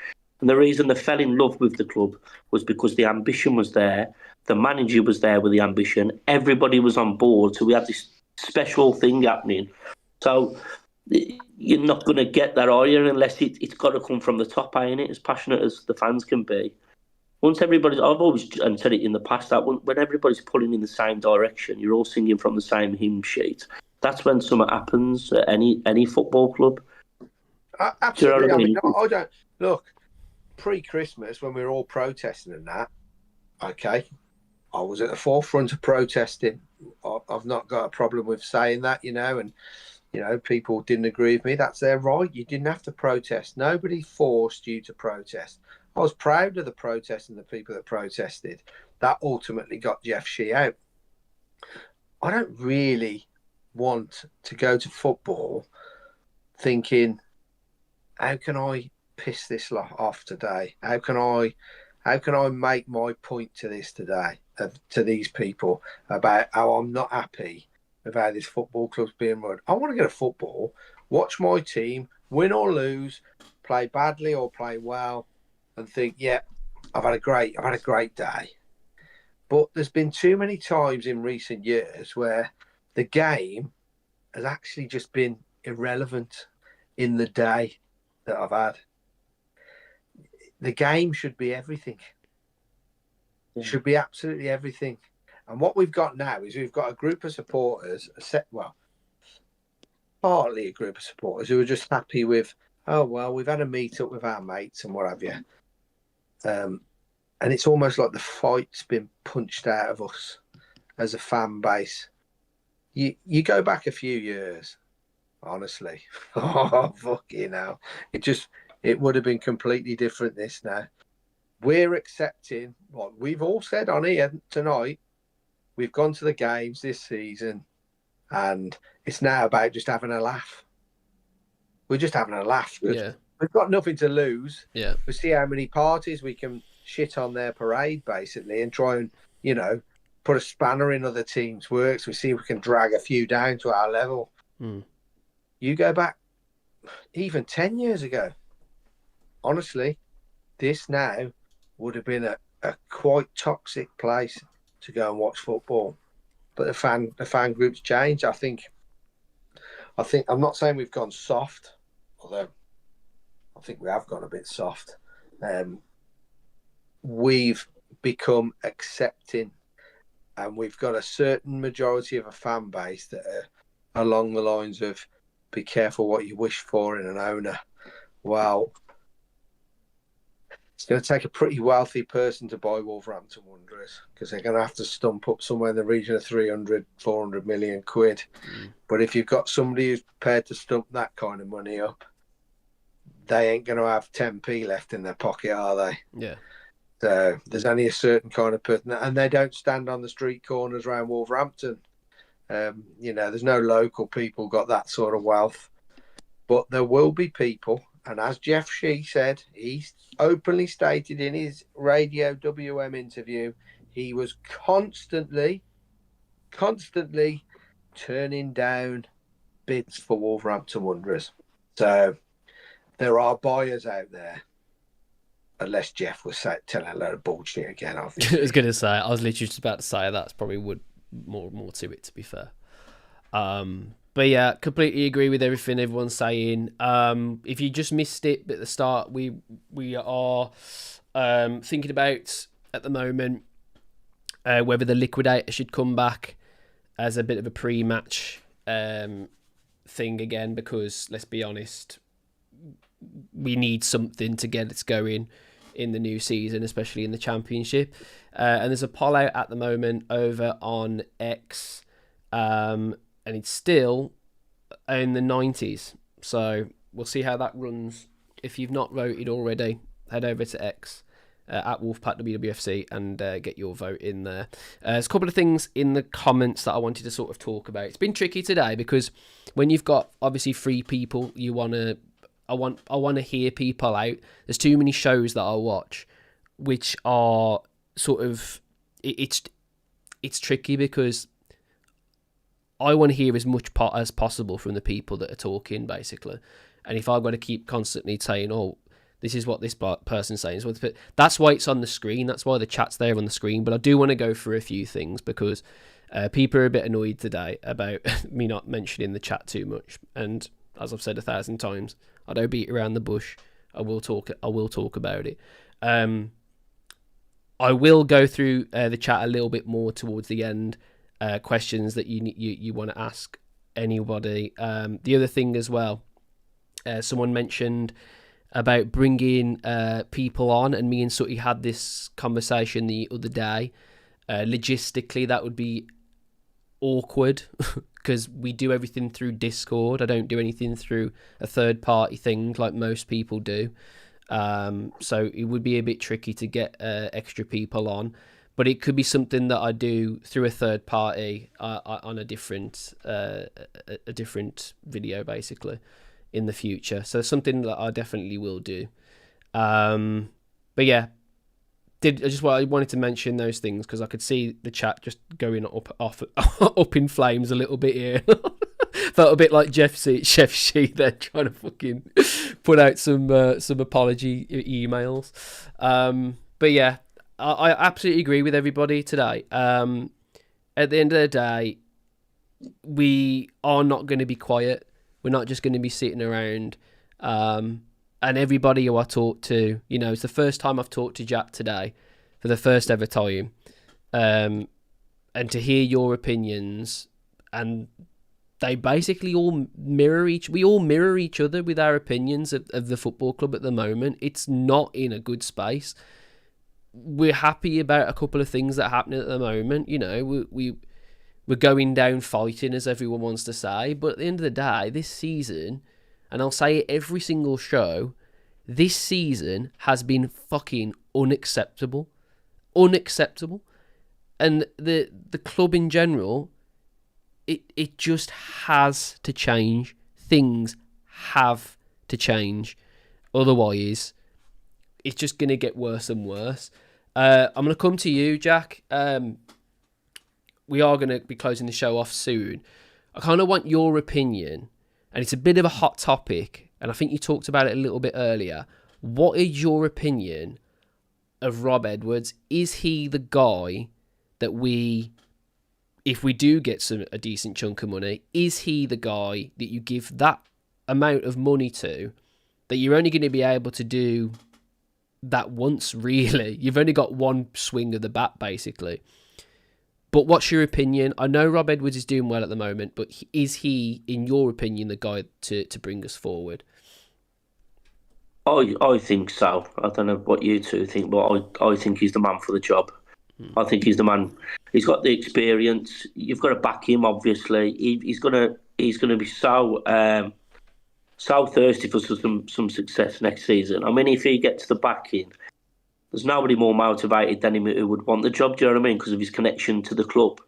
And the reason they fell in love with the club was because the ambition was there. The manager was there with the ambition. Everybody was on board. So we had this special thing happening. So you're not going to get that, are you, unless it's got to come from the top, ain't it? As passionate as the fans can be. Once everybody's, I've always said it in the past, that when everybody's pulling in the same direction, you're all singing from the same hymn sheet. That's when something happens at any football club. Absolutely. I mean, I don't look. Pre-Christmas, when we were all protesting and that, okay, I was at the forefront of protesting. I've not got a problem with saying that, you know, and, you know, people didn't agree with me. That's their right. You didn't have to protest. Nobody forced you to protest. I was proud of the protest and the people that protested. That ultimately got Jeff Shee out. I don't really want to go to football thinking, how can I piss this lot off today? How can I make my point to this today, to these people, about how I'm not happy with how this football club's being run? I want to go to football, watch my team win or lose, play badly or play well, and think, yeah, I've had a great day. But there's been too many times in recent years where the game has actually just been irrelevant in the day that I've had. the game should be everything. Yeah. Should be absolutely everything. And what we've got now is we've got a group of supporters, partly a group of supporters who are just happy with, oh, well, we've had a meet up with our mates and what have you. And it's almost like the fight's been punched out of us as a fan base. You go back a few years, honestly. Oh, fucking hell. It would have been completely different this now. We're accepting what we've all said on here tonight. We've gone to the games this season, and it's now about just having a laugh. We're just having a laugh. Yeah. We've got nothing to lose. Yeah. We see how many parties we can shit on their parade, basically, and try and, put a spanner in other teams' works. We see if we can drag a few down to our level. You go back even 10 years ago. Honestly, this now would have been a quite toxic place to go and watch football. But the fan group's changed. I think I'm not saying we've gone soft, although I think we have gone a bit soft. We've become accepting, and we've got a certain majority of a fan base that are along the lines of be careful what you wish for in an owner. Well, it's going to take a pretty wealthy person to buy Wolverhampton Wanderers, because they're going to have to stump up somewhere in the region of 300, 400 million quid. But if you've got somebody who's prepared to stump that kind of money up, they ain't going to have 10p left in their pocket, are they? Yeah. So there's only a certain kind of person, and they don't stand on the street corners around Wolverhampton. There's no local people got that sort of wealth. But there will be people, and as Jeff Shee said, he openly stated in his Radio WM interview, he was constantly turning down bids for Wolverhampton Wanderers. So there are buyers out there. Unless Jeff was telling a load of bullshit again. I was going to say, I was literally just about to say that's probably would more to it, to be fair. But yeah, completely agree with everything everyone's saying. If you just missed it at the start, we are thinking about at the moment whether the Liquidator should come back as a bit of a pre-match thing again, because let's be honest, we need something to get us going in the new season, especially in the Championship. And there's a poll out at the moment over on X, and it's still in the 90s. So we'll see how that runs. If you've not voted already, head over to X at Wolfpack WWFC and get your vote in there. There's a couple of things in the comments that I wanted to sort of talk about. It's been tricky today because when you've got obviously 3 people, I want to hear people out. There's too many shows that I watch which are sort of it's tricky because I want to hear as much as possible from the people that are talking, basically. And if I've got to keep constantly saying, oh, this is what this person's saying, that's why it's on the screen. That's why the chat's there on the screen. But I do want to go through a few things because people are a bit annoyed today about me not mentioning the chat too much. And as I've said 1,000 times, I don't beat around the bush. I will talk about it. I will go through the chat a little bit more towards the end. Questions that you want to ask anybody. The other thing as well, someone mentioned about bringing people on, and me and Sutty had this conversation the other day. Logistically, that would be awkward because we do everything through Discord. I don't do anything through a third-party thing like most people do. So it would be a bit tricky to get extra people on. But it could be something that I do through a third party on a different video, basically, in the future. So something that I definitely will do. But yeah, I wanted to mention those things because I could see the chat just going up in flames a little bit here. Felt a bit like Chef Shee there trying to fucking put out some apology emails. But yeah. I absolutely agree with everybody today. At the end of the day, we are not going to be quiet. We're not just going to be sitting around and everybody who I talked to, you know, it's the first time I've talked to Jack today for the first ever time. And to hear your opinions, and they basically all mirror we all mirror each other with our opinions of the football club at the moment. It's not in a good space. We're happy about a couple of things that are happening at the moment. You know, we're going down fighting, as everyone wants to say. But at the end of the day, this season, and I'll say it every single show, this season has been fucking unacceptable. Unacceptable. And the club in general, it just has to change. Things have to change. Otherwise, it's just going to get worse and worse. I'm going to come to you, Jack. We are going to be closing the show off soon. I kind of want your opinion, and it's a bit of a hot topic, and I think you talked about it a little bit earlier. What is your opinion of Rob Edwards? Is he the guy that if we do get a decent chunk of money, is he the guy that you give that amount of money to, that you're only going to be able to do that once, really? You've only got one swing of the bat, basically. But what's your opinion? I know Rob Edwards is doing well at the moment, but is he, in your opinion, the guy to bring us forward? I think so. I don't know what you two think, but I think he's the man for the job. I think he's the man. He's got the experience. You've got to back him, obviously. He's gonna be so thirsty for some success next season. I mean, if he gets the backing, there's nobody more motivated than him who would want the job. Do you know what I mean? Because of his connection to the club.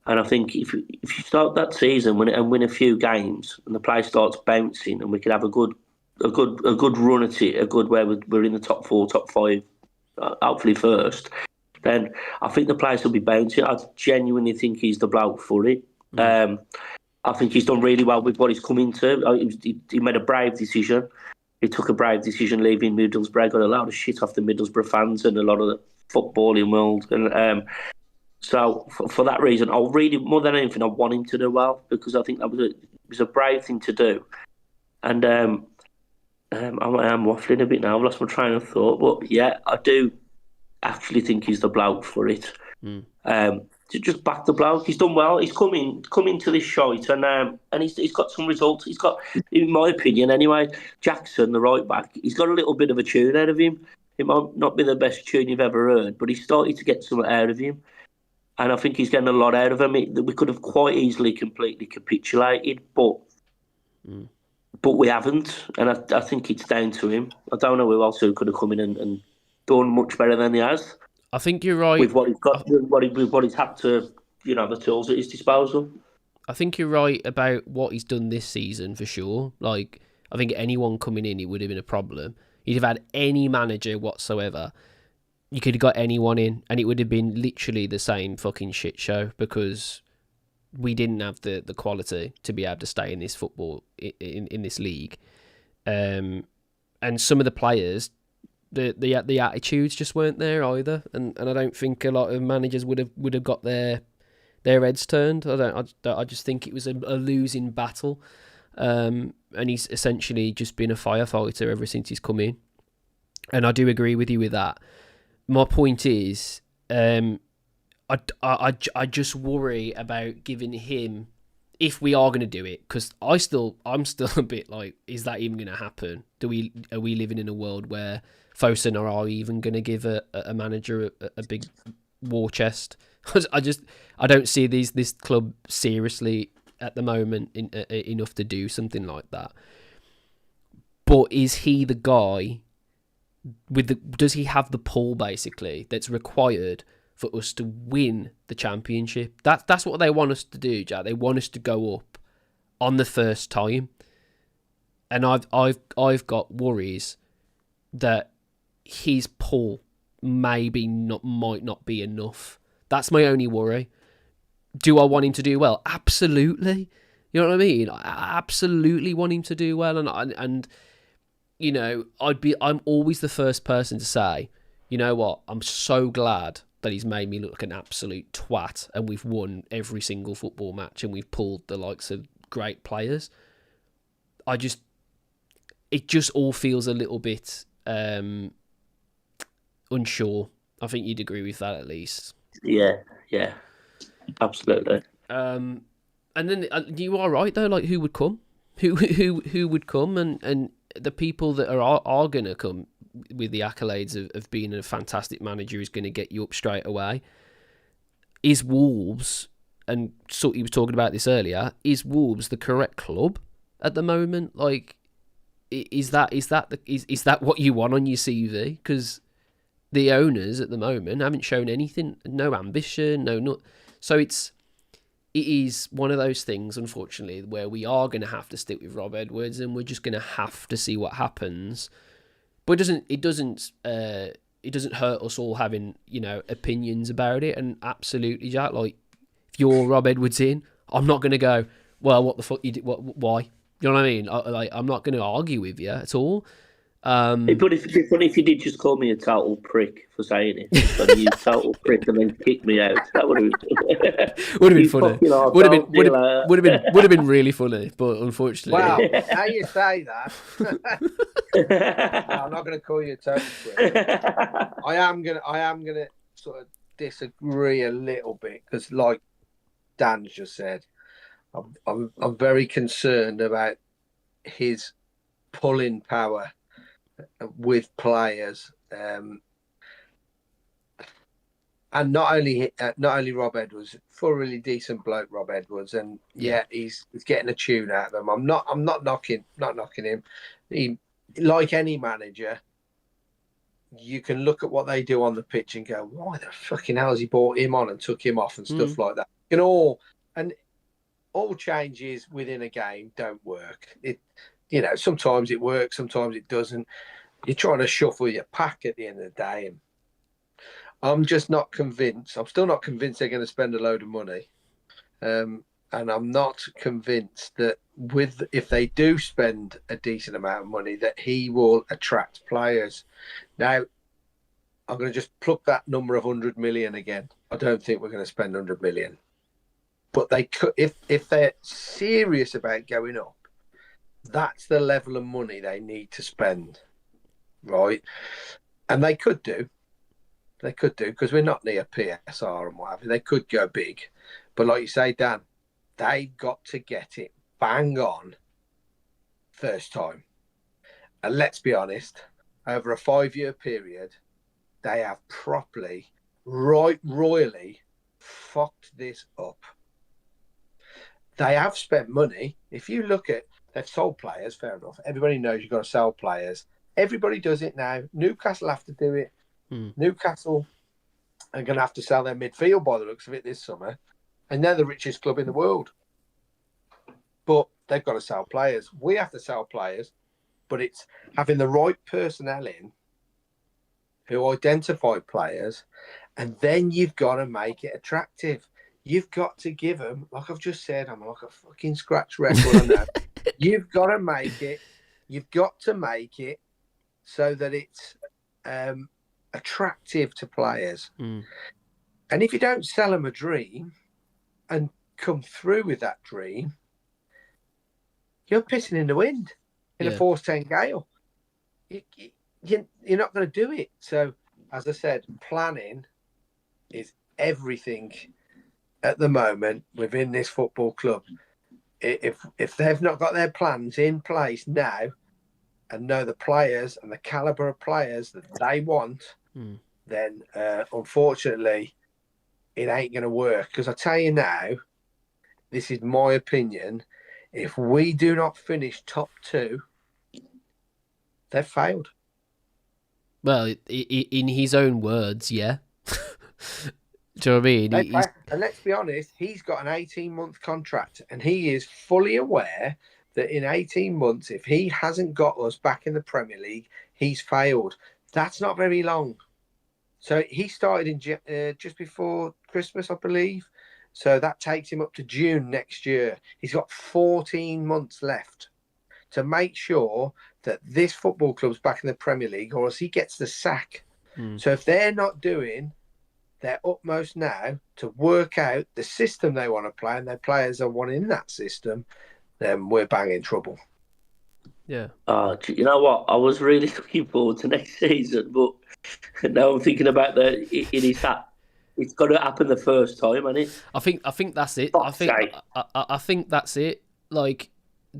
And I think if you start that season and win a few games, and the place starts bouncing, and we could have a good run at it, a good where we're in the top 4, top 5, hopefully first, then I think the place will be bouncing. I genuinely think he's the bloke for it. I think he's done really well with what he's come into. He made a brave decision. He took a brave decision leaving Middlesbrough, got a lot of shit off the Middlesbrough fans and a lot of the footballing world. And so for that reason, more than anything, I want him to do well, because I think that was a brave thing to do. And I'm waffling a bit now. I've lost my train of thought. But yeah, I do actually think he's the bloke for it. To just back the bloke. He's done well. He's come into this shite and he's got some results. He's got, in my opinion anyway, Jackson, the right back, he's got a little bit of a tune out of him. It might not be the best tune you've ever heard, but he's started to get something out of him. And I think he's getting a lot out of him. We could have quite easily completely capitulated, but we haven't. And I think it's down to him. I don't know who else who could have come in and done much better than he has. I think you're right. With what he's got, with what he's had to, the tools at his disposal. I think you're right about what he's done this season, for sure. Like, I think anyone coming in, it would have been a problem. You'd have had any manager whatsoever. You could have got anyone in, and it would have been literally the same fucking shit show, because we didn't have the quality to be able to stay in this football, in this league. And some of the players, the attitudes just weren't there either, and I don't think a lot of managers would have got their heads turned. I just think it was a losing battle, and he's essentially just been a firefighter ever since he's come in. And I do agree with you with that. My point is, I just worry about giving him, if we are going to do it, because I'm still a bit like, is that even going to happen? Are we living in a world where Fosun are even going to give a manager a big war chest? I don't see this club seriously at the moment enough to do something like that. But is he the guy does he have the pull, basically, that's required for us to win the championship? That's what they want us to do, Jack. They want us to go up on the first time. And I've got worries that his pull might not be enough. That's my only worry. Do I want him to do well? Absolutely. You know what I mean? I absolutely want him to do well, and I'm always the first person to say, you know what, I'm so glad that he's made me look like an absolute twat, and we've won every single football match, and we've pulled the likes of great players. it just all feels a little bit unsure. I think you'd agree with that at least. Yeah, absolutely. And then you are right though. Like, who would come? Who would come? And the people that are going to come with the accolades of being a fantastic manager is going to get you up straight away. Is Wolves, and Sutty was talking about this earlier, is Wolves the correct club at the moment? Like, is that what you want on your CV? Because the owners at the moment haven't shown anything, no ambition, so it is one of those things, unfortunately, where we are going to have to stick with Rob Edwards, and we're just going to have to see what happens. But it doesn't hurt us all having, opinions about it. And absolutely, Jack, like, if you're Rob Edwards in, I'm not going to go, well, what the fuck you did? Why? You know what I mean? I'm not going to argue with you at all. But it'd be funny if you did just call me a total prick for saying it. So you total prick and then kick me out. That would have been funny. Would have been really funny, but unfortunately. Wow, now you say that. I'm not going to call you a total prick. I am gonna sort of disagree a little bit, because, like Dan's just said, I'm very concerned about his pulling power with players, and not only Rob Edwards, thoroughly decent bloke Rob Edwards, and he's getting a tune out of them. I'm not knocking him. He, like any manager, you can look at what they do on the pitch and go, why the fucking hell has he brought him on and took him off and stuff like that. All changes within a game don't work. Sometimes it works, sometimes it doesn't. You're trying to shuffle your pack at the end of the day. And I'm just not convinced. I'm still not convinced they're going to spend a load of money. And I'm not convinced that if they do spend a decent amount of money, that he will attract players. Now, I'm going to just pluck that number of 100 million again. I don't think we're going to spend 100 million. But they could, if they're serious about going up, that's the level of money they need to spend, right? And they could do, because we're not near PSR and what have you. They could go big. But like you say, Dan, they've got to get it bang on first time. And let's be honest, over a 5-year period, they have properly, royally fucked this up. They have spent money. If you look at, they've sold players, fair enough. Everybody knows you've got to sell players. Everybody does it now. Newcastle have to do it. Newcastle are going to have to sell their midfield by the looks of it this summer. And they're the richest club in the world. But they've got to sell players. We have to sell players. But it's having the right personnel in who identify players. And then you've got to make it attractive. You've got to give them, like I've just said, I'm like a fucking scratch record on that. You've got to make it. You've got to make it so that it's attractive to players. And if you don't sell them a dream and come through with that dream, you're pissing in the wind in a force 10 gale. You're not going to do it. So, as I said, planning is everything at the moment within this football club. If they've not got their plans in place now and know the players and the caliber of players that they want, then unfortunately it ain't going to work. Because I tell you now, this is my opinion, if we do not finish top 2, they've failed. Well, in his own words, yeah. Do you know what I mean? And let's be honest, he's got an 18-month contract, and he is fully aware that in 18 months, if he hasn't got us back in the Premier League, he's failed. That's not very long. So he started in just before Christmas, I believe. So that takes him up to June next year. He's got 14 months left to make sure that this football club's back in the Premier League, or else he gets the sack. So if they're not doing their utmost now to work out the system they want to play and their players are wanting that system, then we're banging trouble. Yeah. You know what? I was really looking forward to next season, but now I'm thinking about it is that it's got to happen the first time, hasn't it? I think that's it. Fuck's sake. I think that's it. Like,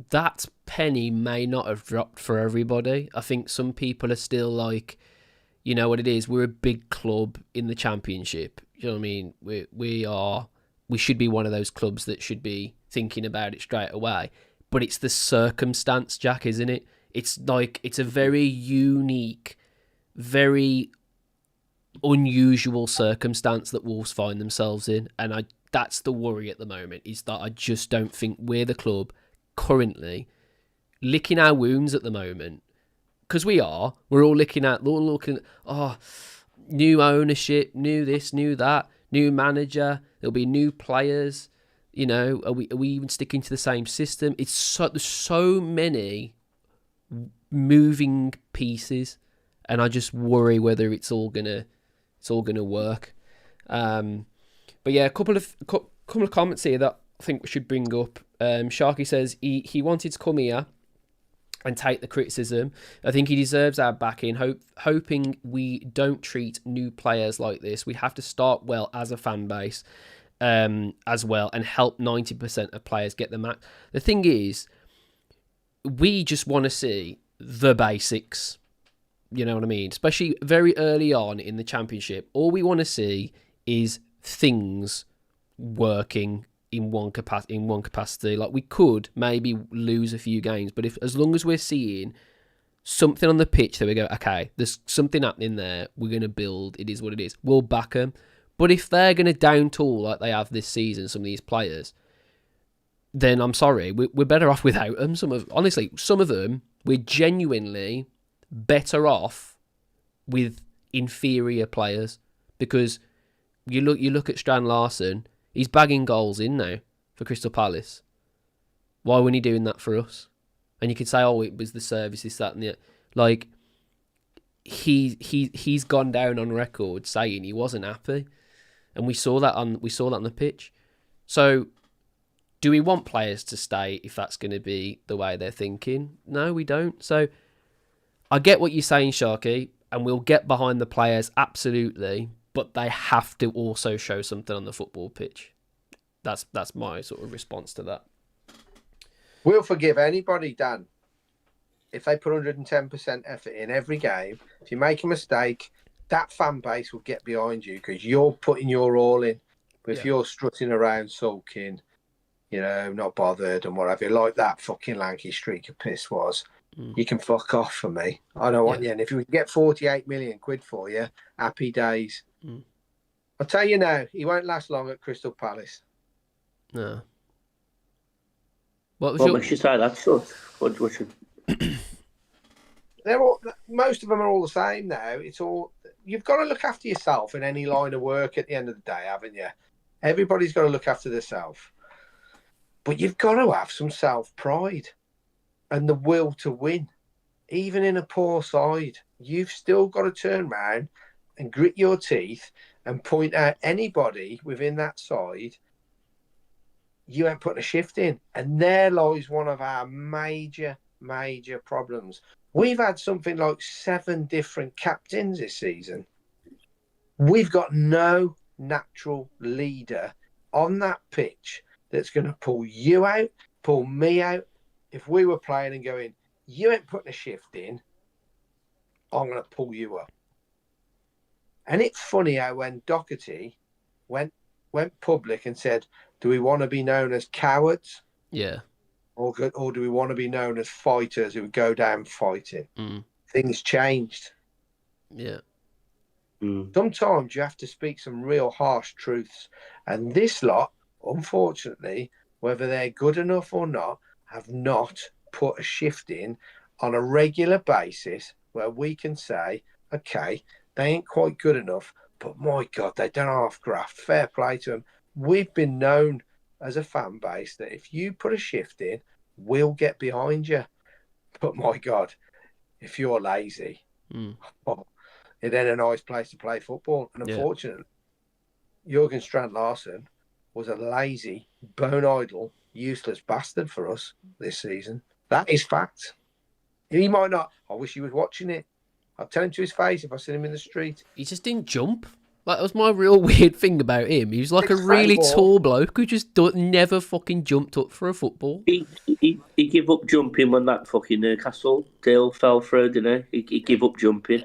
that penny may not have dropped for everybody. I think some people are still like, you know what it is. We're a big club in the Championship. You know what I mean? We should be one of those clubs that should be thinking about it straight away. But it's the circumstance, Jack, isn't it? It's like, it's a very unique, very unusual circumstance that Wolves find themselves in, and that's the worry at the moment, is that I just don't think we're the club currently licking our wounds at the moment, because we're all looking, new ownership, new this, new that, new manager, there'll be new players, you know, are we even sticking to the same system? There's so many moving pieces, and I just worry whether it's all gonna work. But yeah, a couple of comments here that I think we should bring up. Sharky says he wanted to come here and take the criticism. I think he deserves our backing. Hoping we don't treat new players like this. We have to start well as a fan base, as well, and help 90% of players get the max. The thing is, we just want to see the basics. You know what I mean? Especially very early on in the Championship. All we want to see is things working in one capacity. Like, we could maybe lose a few games, but as long as we're seeing something on the pitch that we go, okay, there's something happening there, we're going to build, it is what it is, we'll back them. But if they're going to down tool like they have this season, some of these players, then I'm sorry, we're better off without them. Some of them, we're genuinely better off with inferior players, because you look at Strand Larsen, he's bagging goals in now for Crystal Palace. Why wasn't he doing that for us? And you could say, oh, it was the service, this, that, and the, like, he's gone down on record saying he wasn't happy, and we saw that on the pitch. So, do we want players to stay if that's going to be the way they're thinking? No, we don't. So, I get what you're saying, Sharky, and we'll get behind the players, absolutely, but they have to also show something on the football pitch. That's my sort of response to that. We'll forgive anybody, Dan, if they put 110% effort in every game. If you make a mistake, that fan base will get behind you because you're putting your all in. But if you're strutting around, sulking, you know, not bothered and whatever, like that fucking lanky streak of piss was, you can fuck off for me. I don't want you. And if we can get 48 million quid for you, happy days. I'll tell you now, he won't last long at Crystal Palace. No. What makes you say that, sir? What should... Most of them are all the same now. You've got to look after yourself in any line of work at the end of the day, haven't you? Everybody's got to look after themselves. But you've got to have some self-pride and the will to win. Even in a poor side, you've still got to turn around and grit your teeth and point out anybody within that side you ain't putting a shift in. And there lies one of our major problems. We've had something like 7 different captains this season. We've got no natural leader on that pitch that's going to pull you out, pull me out. If we were playing and going, you ain't putting a shift in, I'm going to pull you up. And it's funny how when Doherty went public and said, do we want to be known as cowards? Yeah. Or do we want to be known as fighters who would go down fighting? Things changed. Yeah. Sometimes you have to speak some real harsh truths. And this lot, unfortunately, whether they're good enough or not, have not put a shift in on a regular basis where we can say, okay, they ain't quite good enough, but my God, they don't half graft. Fair play to them. We've been known as a fan base that if you put a shift in, we'll get behind you. But my God, if you're lazy, it ain't a nice place to play football. And unfortunately, Jurgen Strand Larsen was a lazy, bone idle, useless bastard for us this season. That is fact. He might not. I wish he was watching it. I'd tell him to his face if I seen him in the street. He just didn't jump. Like, that was my real weird thing about him. He was like a It's really football. tall bloke who just never fucking jumped up for a football. He gave up jumping when that fucking Newcastle deal fell through, didn't he? He gave up jumping.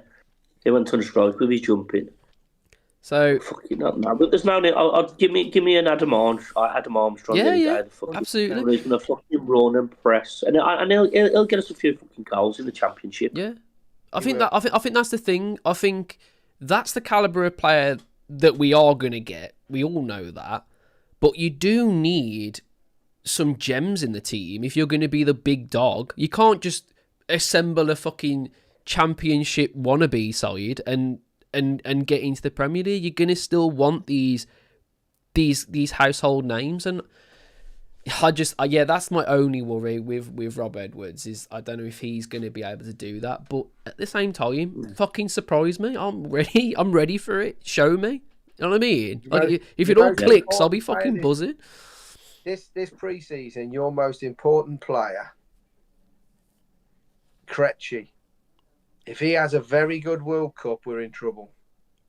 He went on strike with his jumping. So Fucking not now. But there's no need. I'll give me an Adam Armstrong. Yeah, any yeah, day. The absolutely. He's gonna fucking run and press, and he'll get us a few fucking goals in the championship. yeah, I think that's the thing. I think that's the caliber of player that we are gonna get. We all know that, but you do need some gems in the team if you're going to be the big dog. You can't just assemble a fucking championship wannabe side and get into the Premier League. You're going to still want these household names, and that's my only worry with Rob Edwards is I don't know if he's going to be able to do that. But at the same time, fucking surprise me. I'm ready for it. Show me. You know what I mean? Like, if it all clicks, I'll be fucking buzzing. This pre-season, your most important player, Krejci, if he has a very good World Cup, we're in trouble.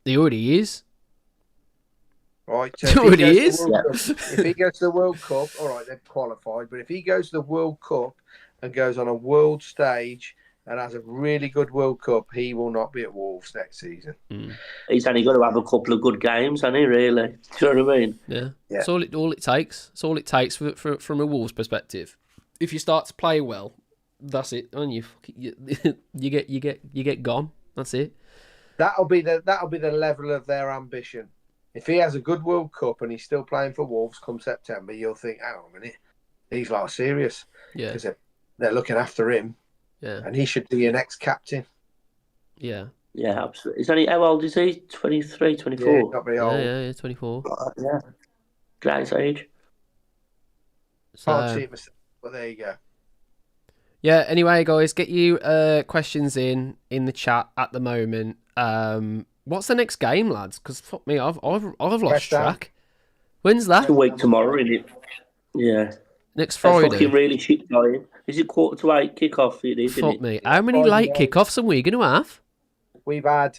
He already is. Right? He already is. If he goes to the World Cup, all right, they've qualified. But if he goes to the World Cup and goes on a world stage and has a really good World Cup, he will not be at Wolves next season. He's only got to have a couple of good games, hasn't he, really? Do you know what I mean? Yeah. That's all it takes. It's all it takes from a Wolves perspective. If you start to play well, that's it. And you get gone. That's it. That'll be the level of their ambition. If he has a good World Cup and he's still playing for Wolves come September, you'll think, hang on a minute, he's like serious. Yeah. Because they're looking after him. Yeah. And he should be your next captain. Yeah. Yeah, absolutely. How old is he? 23, 24? Yeah, not very old. Yeah, 24. Yeah. Great age. Can't see it myself, but there you go. Yeah, anyway, guys, get you questions in the chat at the moment. What's the next game, lads? Because fuck me, I've lost track. When's that? It's a week tomorrow, isn't it? Yeah. Next Friday. That's fucking really shit going. Is it 7:45 kickoff? It is, Fuck me. How many late kickoffs are we going to have? We've had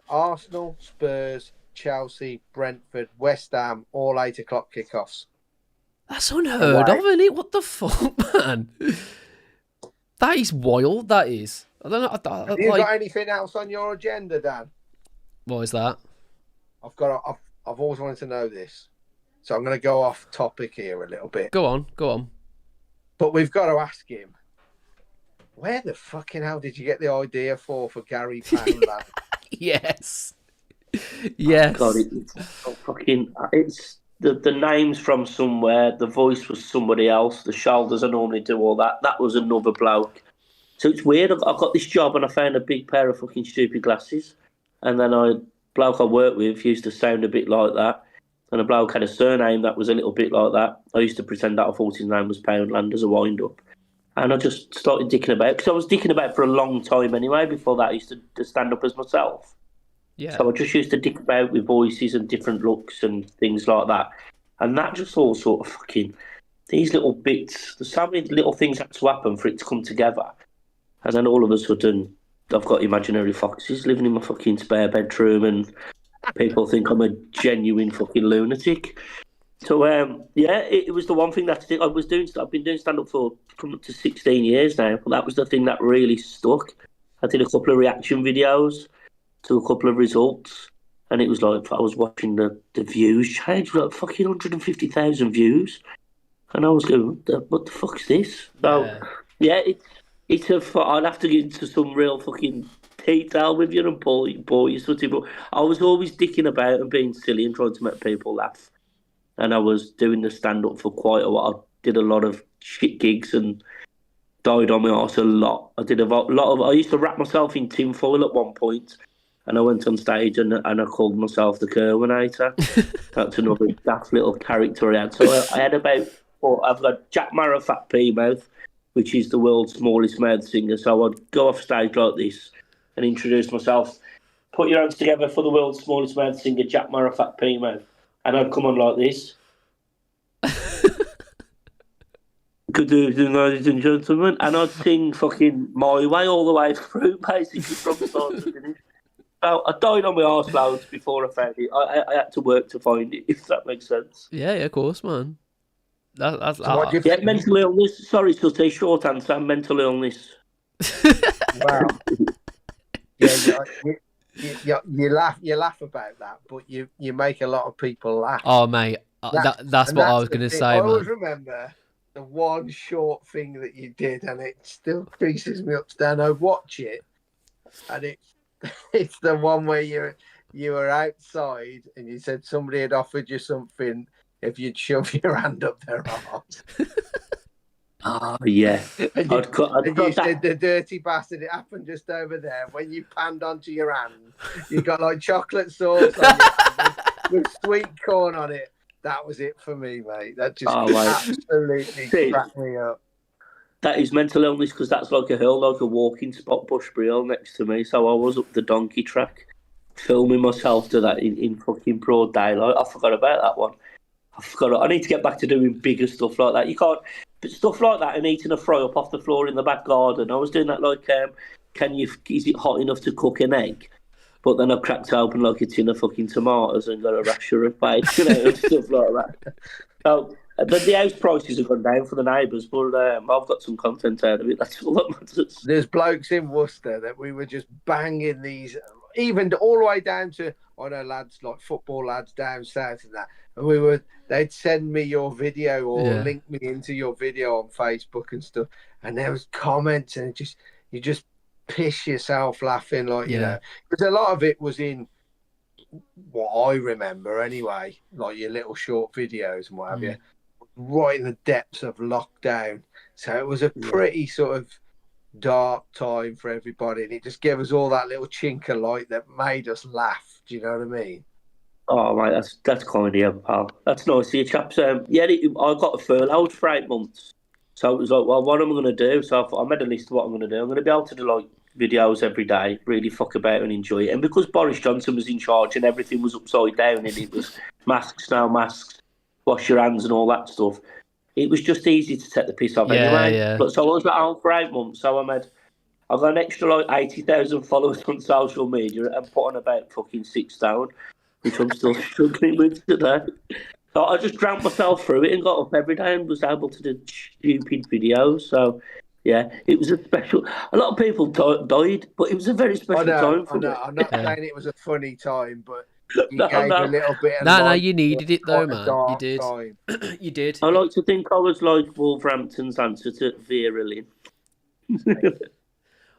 Arsenal, Spurs, Chelsea, Brentford, West Ham, all 8 o'clock kickoffs. That's unheard of, isn't it? What the fuck, man? That is wild, that is. I don't know. Have you got anything else on your agenda, Dan? What is that? I've always wanted to know this. So I'm going to go off topic here a little bit. Go on. But we've got to ask him, where the fucking hell did you get the idea for Gary Poundland? Yes. God, it's the name's from somewhere. The voice was somebody else. The shoulders I normally do all that. That was another bloke. So it's weird. I got this job and I found a big pair of fucking stupid glasses. And then bloke I worked with used to sound a bit like that. And a bloke had a surname that was a little bit like that. I used to pretend that I thought his name was Poundland as a wind-up. And I just started dicking about. Because I was dicking about for a long time anyway. Before that, I used to stand up as myself. Yeah. So I just used to dick about with voices and different looks and things like that. And that just all sort of fucking... These little bits... There's so many little things had to happen for it to come together. And then all of a sudden, I've got imaginary foxes living in my fucking spare bedroom and people think I'm a genuine fucking lunatic. So, it was the one thing that I was doing. I've been doing stand-up for coming up to 16 years now. But that was the thing that really stuck. I did a couple of reaction videos to a couple of results. And it was like, I was watching the views change, like fucking 150,000 views. And I was going, what the fuck's this? So, I'd have to get into some real fucking detail with you and bore you, Sutty, but I was always dicking about and being silly and trying to make people laugh. And I was doing the stand-up for quite a while. I did a lot of shit gigs and died on my arse a lot. I did I used to wrap myself in tinfoil at one point, and I went on stage and I called myself the Kirwanator. That's another daft little character I had. So I had I've got Jack Fat P-Mouth, which is the world's smallest mouth singer. So I'd go off stage like this and introduce myself. Put your hands together for the world's smallest mouth singer, Jack Fat P-Mouth. And I'd come on like this. Good evening, ladies and gentlemen. And I'd sing fucking My Way all the way through, basically, from start to finish. So I died on my arse loads before I found it. I had to work to find it, if that makes sense. Yeah, of course, man. That's Yeah, mental illness. Sorry, Sutty, short answer, mental illness. Wow. Yeah, you laugh about that, but you make a lot of people laugh. Oh, mate, that's what I was going to say, I always man. remember the one short thing that you did, and it still creases me up to down. I watch it, and it's the one where you were outside and you said somebody had offered you something if you'd shove your hand up their arse. Oh, yeah. And you said, the dirty bastard, it happened just over there. When you panned onto your hand, you got like chocolate sauce on your hand with sweet corn on it. That was it for me, mate. That just absolutely cracked me up. That is mental illness, because that's like a hill, like a walking spot, Bushbury Hill next to me. So I was up the donkey track, filming myself to that in fucking broad daylight. I forgot about that one. I need to get back to doing bigger stuff like that. You can't, but stuff like that and eating a fry up off the floor in the back garden. I was doing that like, is it hot enough to cook an egg? But then I cracked open like a tin of fucking tomatoes and got a rasher of bacon, and stuff like that. So the house prices have gone down for the neighbours, but I've got some content out of it. That's all that matters. There's blokes in Worcester that we were just banging these, even all the way down to, I know lads like football lads down south and that. And they'd send me your video or link me into your video on Facebook and stuff. And there was comments, and you just piss yourself laughing, like, you know, because a lot of it was in what I remember anyway, like your little short videos and what have you, right in the depths of lockdown. So it was a pretty sort of dark time for everybody, and it just gave us all that little chink of light that made us laugh. Do you know what I mean? Oh, mate, that's kind of you, pal. That's nice of you, chaps. I got furloughed for 8 months. So it was like, well, what am I going to do? So I made a list of what I'm going to do. I'm going to be able to do like videos every day, really fuck about and enjoy it. And because Boris Johnson was in charge and everything was upside down and it was masks, no masks, wash your hands and all that stuff, it was just easy to take the piss off anyway. Yeah. But so I was at home for 8 months. So I got an extra like 80,000 followers on social media and put on about fucking 6 stone, which I'm still struggling with today. So I just drank myself through it and got up every day and was able to do stupid videos. So, yeah, it was a special... A lot of people died, but it was a very special time for me. I'm not saying it was a funny time, but you gave a little bit of... No, you needed it though, man. You did. You did. I like to think I was like Wolverhampton's answer to Vera Lynn.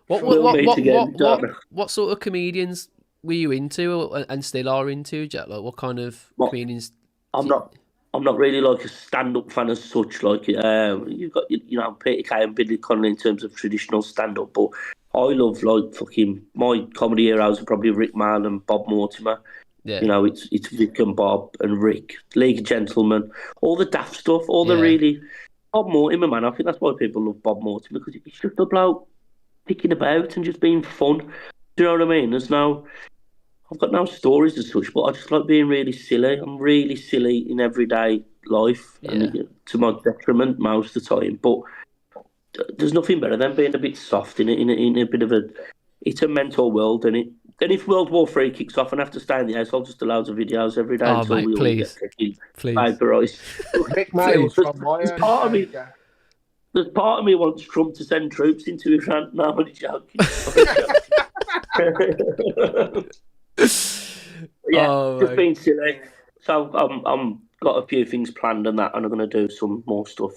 What sort of comedians were you into and still are into, Jack? Like, what kind of comedians... I'm not really like a stand-up fan as such. Like you've got Peter Kay and Billy Connolly in terms of traditional stand-up, but I love like fucking my comedy heroes are probably Rick Mail and Bob Mortimer. Yeah. You know, it's Vic and Bob and Rick, League of Gentlemen, all the daft stuff, all the really Bob Mortimer, man. I think that's why people love Bob Mortimer, because it's just a bloke picking about and just being fun. Do you know what I mean? I've got no stories as such, but I just like being really silly. I'm really silly in everyday life, and to my detriment most of the time. But there's nothing better than being a bit soft in a bit of a... It's a mental world, and then if World War III kicks off and I have to stay in the house, I'll just do loads of videos every day until we all get vaporised. There's part of me wants Trump to send troops into Iran. No, I'm only joking. Just being silly. So I'm got a few things planned and I'm going to do some more stuff,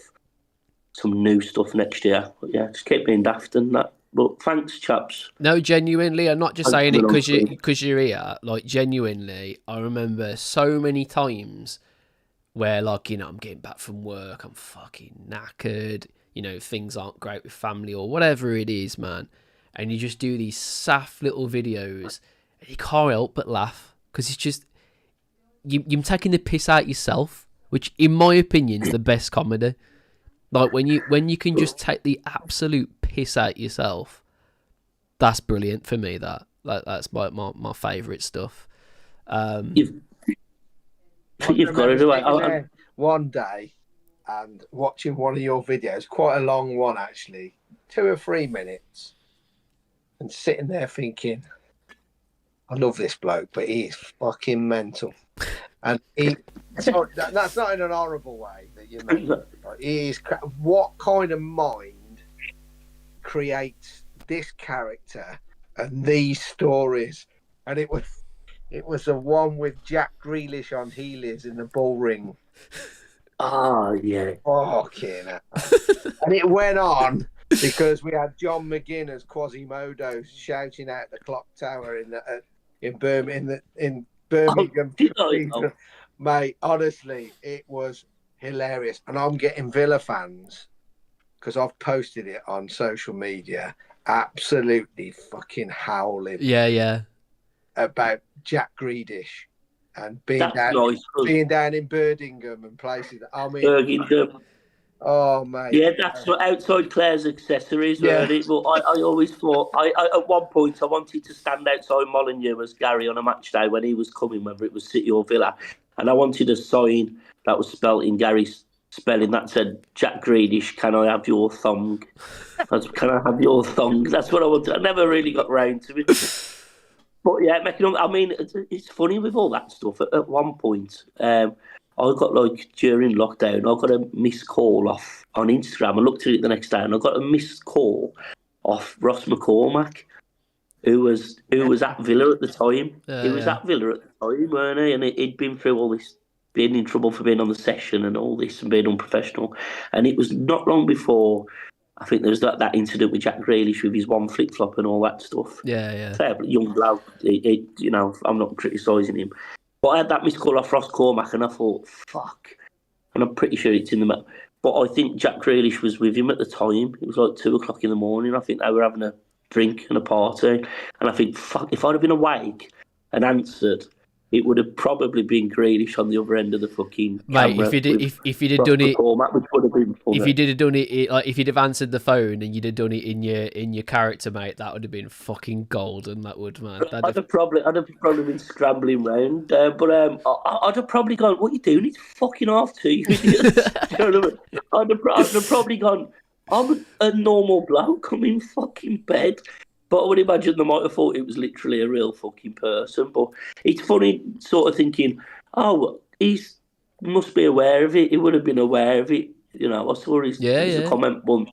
some new stuff next year. But just keep being daft and that. But thanks, chaps. No, genuinely, I'm not just saying it because you're here. Like, genuinely, I remember so many times where, like, I'm getting back from work, I'm fucking knackered, things aren't great with family or whatever it is, man. And you just do these saff little videos. You can't help but laugh because it's just you're taking the piss out yourself, which, in my opinion, is the best comedy. Like when you can just take the absolute piss out yourself, that's brilliant for me. That's my favourite stuff. You've got to do it. One day, and watching one of your videos, quite a long one actually, 2 or 3 minutes, and sitting there thinking, I love this bloke, but he is fucking mental. And that's not in an horrible way that you mean. He is. What kind of mind creates this character and these stories? And it was the one with Jack Grealish on Heelys in the bull ring. Oh, yeah. Fucking hell. And it went on because we had John McGinn as Quasimodo shouting out the clock tower in Birmingham. Oh, Mate, honestly, it was hilarious. And I'm getting Villa fans, because I've posted it on social media, absolutely fucking howling. Yeah. About Jack Grealish and being down in Birmingham and places. I mean, Birmingham. Oh, mate. Yeah, that's outside Claire's accessories, weren't it? But I always thought, at one point, I wanted to stand outside Molineux as Gary on a match day when he was coming, whether it was City or Villa. And I wanted a sign that was spelt in Gary's spelling that said, Jack Grealish, can I have your thong? Can I have your thong? That's what I wanted. I never really got round to it. But yeah, I mean, it's funny with all that stuff. At one point, I got, like, during lockdown, I got a missed call off on Instagram. I looked at it the next day and I got a missed call off Ross McCormack, who was at Villa at the time. He was at Villa at the time, weren't he? And he'd been through all this, being in trouble for being on the session and all this and being unprofessional. And it was not long before, I think there was that incident with Jack Grealish with his one flip-flop and all that stuff. Yeah. Fair, young bloke, I'm not criticising him. But I had that missed call off Ross Cormack and I thought, fuck. And I'm pretty sure it's in the map. But I think Jack Grealish was with him at the time. It was like 2 o'clock in the morning. I think they were having a drink and a party. And I think, fuck, if I'd have been awake and answered, it would have probably been Grealish on the other end of the fucking mate. camera. If you'd have done it, McCormack, which would have been funny. If you'd have done it, like if you'd have answered the phone and you'd have done it in your character, mate, that would have been fucking golden. That would, man. I'd have probably been scrambling round, but I'd have probably gone, "What are you doing? It's fucking 2:30, you idiots." You know what I mean? I'd have probably gone, "I'm a normal bloke. I'm in fucking bed." But I would imagine they might have thought it was literally a real fucking person. But it's funny, sort of thinking, "Oh, he must be aware of it. He would have been aware of it." You know, I saw a comment once.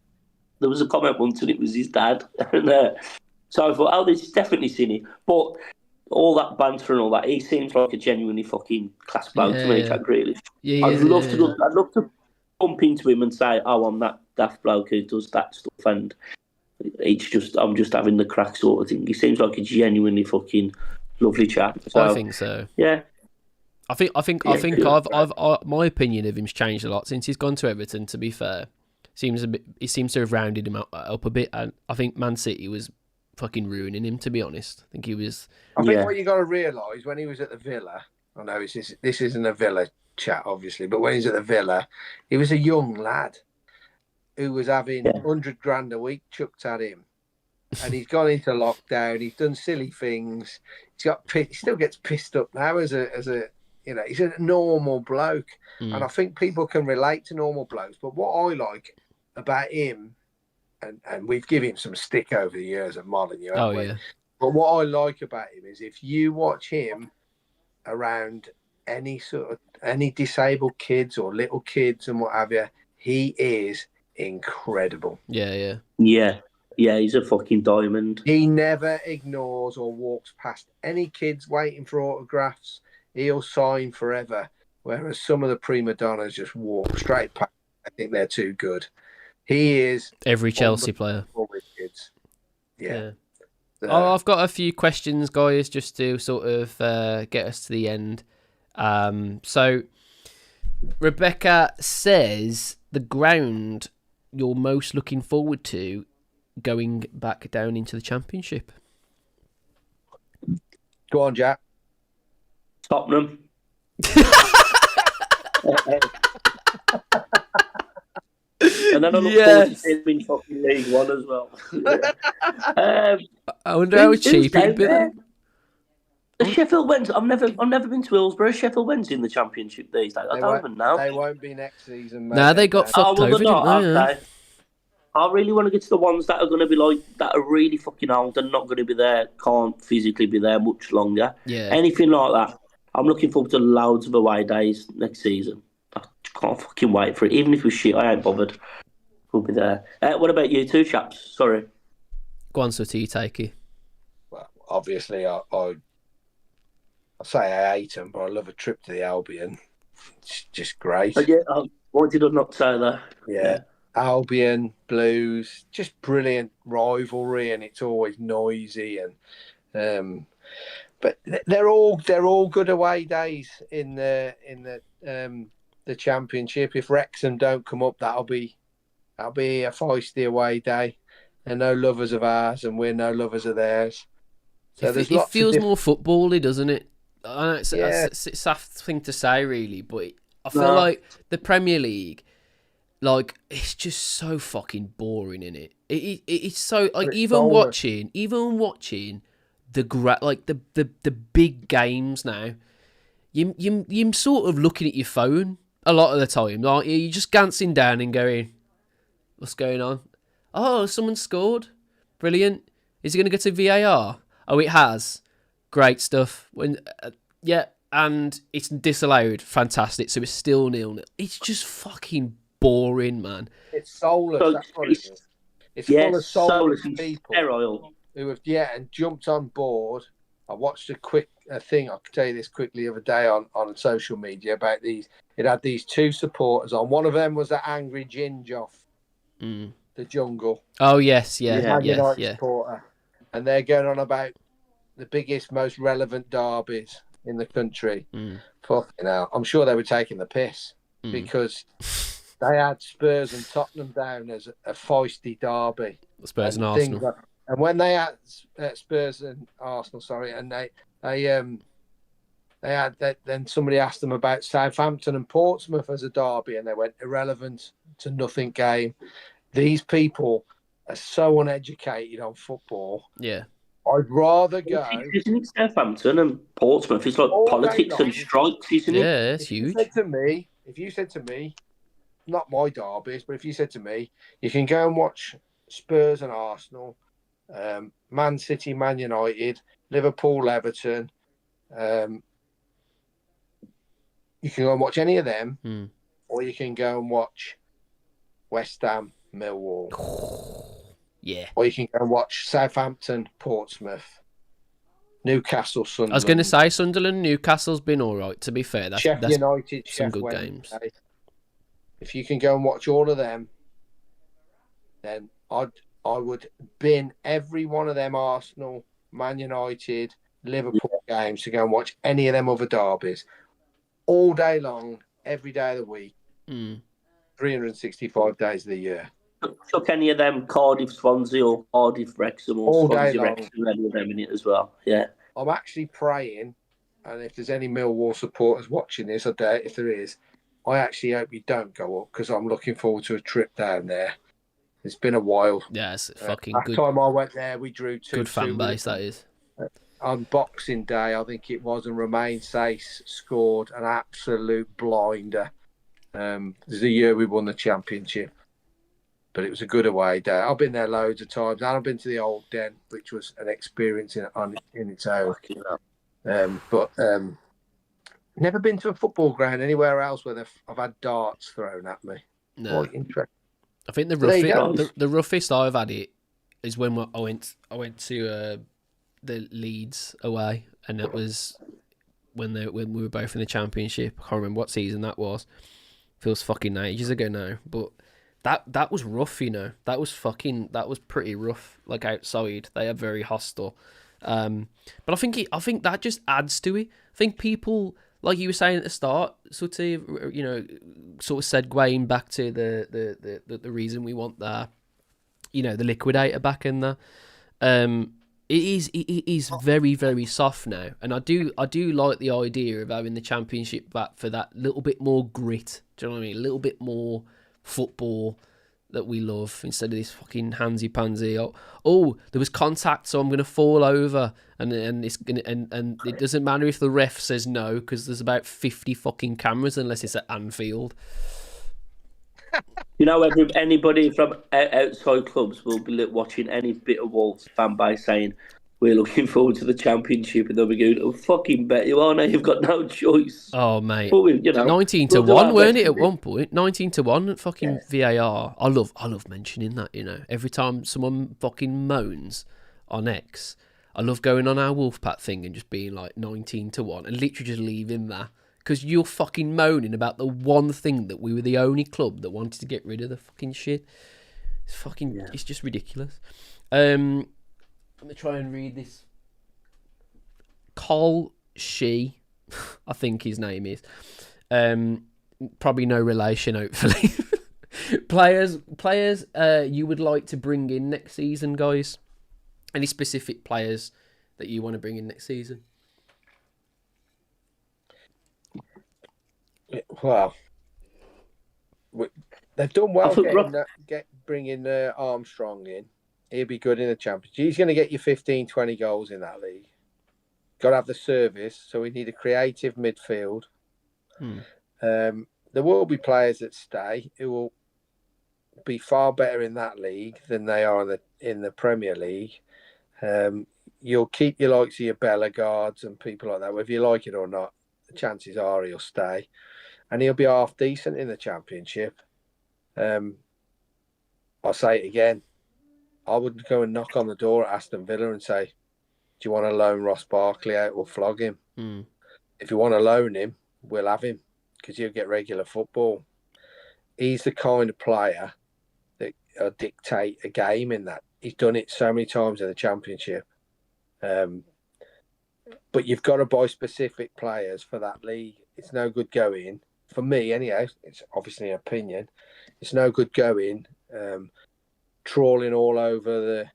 There was a comment once, and it was his dad. And so I thought, "Oh, this is definitely seen it." But all that banter and all that, he seems like a genuinely fucking class bloke to me, Jack Grealish. I'd love to bump into him and say, "Oh, I'm that daft bloke who does that stuff," and I'm just having the crack sort of thing. He seems like a genuinely fucking lovely chap. So, I think so. Yeah. I think I've my opinion of him's changed a lot since he's gone to Everton. To be fair, he seems to have rounded him up a bit, and I think Man City was fucking ruining him. To be honest, I think he was. I think what you got to realise when he was at the Villa, I know this isn't a Villa chat, obviously, but when he was at the Villa, he was a young lad who was having 100 grand a week chucked at him, and he's gone into lockdown. He's done silly things. He still gets pissed up now as a he's a normal bloke, and I think people can relate to normal blokes. But what I like about him, and we've given him some stick over the years at Molineux, haven't we? But what I like about him is if you watch him around any disabled kids or little kids and what have you, he is incredible. Yeah, he's a fucking diamond. He never ignores or walks past any kids waiting for autographs. He'll sign forever, whereas some of the prima donnas just walk straight past. I think they're too good. He is every Chelsea player. Kids. I've got a few questions, guys, just to sort of get us to the end. So Rebecca says the ground you're most looking forward to going back down into the Championship. Go on, Jack. Tottenham. And then I look forward to seeing him in fucking League One as well. I wonder how cheap he'd be there. The Sheffield Wednesday. I've never been to Hillsborough. Sheffield Wednesday in the Championship these days. I don't even know. They won't be next season, mate. Nah, they got fucked over, didn't they? Okay. I really want to get to the ones that are going to be like that are really fucking old and not going to be there, can't physically be there much longer. Yeah. Anything like that. I'm looking forward to loads of away days next season. I can't fucking wait for it. Even if we're shit, I ain't bothered. We'll be there. What about you two chaps? Sorry. Go on, Sutty, you take it. Well, obviously, I say I hate them, but I love a trip to the Albion. It's just great. Why did I not say that? Yeah. Albion, Blues, just brilliant rivalry, and it's always noisy. And but they're all good away days in the Championship. If Wrexham don't come up, that'll be a feisty away day. They're no lovers of ours, and we're no lovers of theirs. So it feels more footbally, doesn't it? I know it's a soft thing to say, really, but I feel like the Premier League, like, it's just so fucking boring, innit? It's so like even watching the big games now, you're sort of looking at your phone a lot of the time, aren't you? You're just glancing down and going, "What's going on? Oh, someone scored, brilliant. Is it going to go to VAR? Oh, it has. Great stuff. And it's disallowed. Fantastic. So it's still 0-0. It's just fucking boring, man. It's soulless. That's what it is. It's full of soulless people who have and jumped on board. I watched a thing. I can tell you this quickly the other day on social media about these. It had these two supporters on. One of them was that angry Ginge off the jungle. Oh yes, United supporter, and they're going on about the biggest, most relevant derbies in the country. Fucking hell. I'm sure they were taking the piss because they had Spurs and Tottenham down as a feisty derby. Spurs and Arsenal. And when they had Spurs and Arsenal, and they had that, then somebody asked them about Southampton and Portsmouth as a derby, and they went irrelevant to nothing game. These people are so uneducated on football. Yeah. I'd rather go. Isn't it Southampton and Portsmouth? It's like politics and strikes, isn't it? Yeah, it's huge. If you said to me, not my derbies, but if you said to me, you can go and watch Spurs and Arsenal, Man City, Man United, Liverpool, Everton, you can go and watch any of them, or you can go and watch West Ham, Millwall. Yeah. Or you can go and watch Southampton, Portsmouth, Newcastle, Sunderland. I was going to say Sunderland, Newcastle's been all right, to be fair. That's United, some good games. If you can go and watch all of them, then I would bin every one of them Arsenal, Man United, Liverpool games to go and watch any of them other derbies all day long, every day of the week, 365 days of the year. Took any of them Cardiff, Swansea, or Cardiff, Wrexham, or all Swansea, day long. Wrexham, any of them in it as well. Yeah. I'm actually praying, and if there's any Millwall supporters watching this, I doubt if there is, I actually hope you don't go up because I'm looking forward to a trip down there. It's been a while. Yeah, it's fucking good. Last time I went there, we drew 2-2. Good fan base, that is. On Boxing Day, I think it was, and Romain Sace scored an absolute blinder. There's a year we won the championship, but it was a good away day. I've been there loads of times, and I've been to the Old Den, which was an experience in its own. But never been to a football ground anywhere else where I've had darts thrown at me. No. Quite interesting. I think the roughest I've had it is when I went to the Leeds away, and that was when we were both in the championship. I can't remember what season that was. Feels fucking ages ago now, but that was rough, you know. That was pretty rough. Like outside, they are very hostile. But I think that just adds to it. I think people, like you were saying at the start, sort of, you know, sort of segueing back to the reason we want the liquidator back in there. It is very, very soft now, and I do like the idea of having the championship back for that little bit more grit. Do you know what I mean? A little bit more football, that we love instead of this fucking handsy pansy. Oh, there was contact, so I'm going to fall over, and it's gonna and it doesn't matter if the ref says no because there's about 50 fucking cameras unless it's at Anfield. You know, anybody from outside clubs will be watching any bit of Wolves fan base saying, we're looking forward to the Championship, and they'll be going, oh, fucking bet you are now, you've got no choice. Oh, mate. But we, 19-1, weren't it, at one point? 19-1 at fucking VAR. I love mentioning that, you know. Every time someone fucking moans on X, I love going on our Wolfpack thing and just being like 19-1 and literally just leaving that. Because you're fucking moaning about the one thing that we were the only club that wanted to get rid of the fucking shit. It's fucking, It's just ridiculous. Let me try and read this. Cole Shee, I think his name is. Probably no relation, hopefully. Players, you would like to bring in next season, guys? Any specific players that you want to bring in next season? Well, they've done well bringing Armstrong in. He'll be good in the Championship. He's going to get you 15, 20 goals in that league. Got to have the service, so we need a creative midfield. There will be players that stay who will be far better in that league than they are in the Premier League. You'll keep your likes of your Bellegardes and people like that, whether you like it or not. The chances are he'll stay. And he'll be half decent in the Championship. I'll say it again. I wouldn't go and knock on the door at Aston Villa and say, do you want to loan Ross Barkley out? We'll flog him. If you want to loan him, we'll have him because he'll get regular football. He's the kind of player that will dictate a game in that. He's done it so many times in the Championship. But you've got to buy specific players for that league. It's no good going, for me anyhow, it's obviously an opinion, it's no good going trawling all over the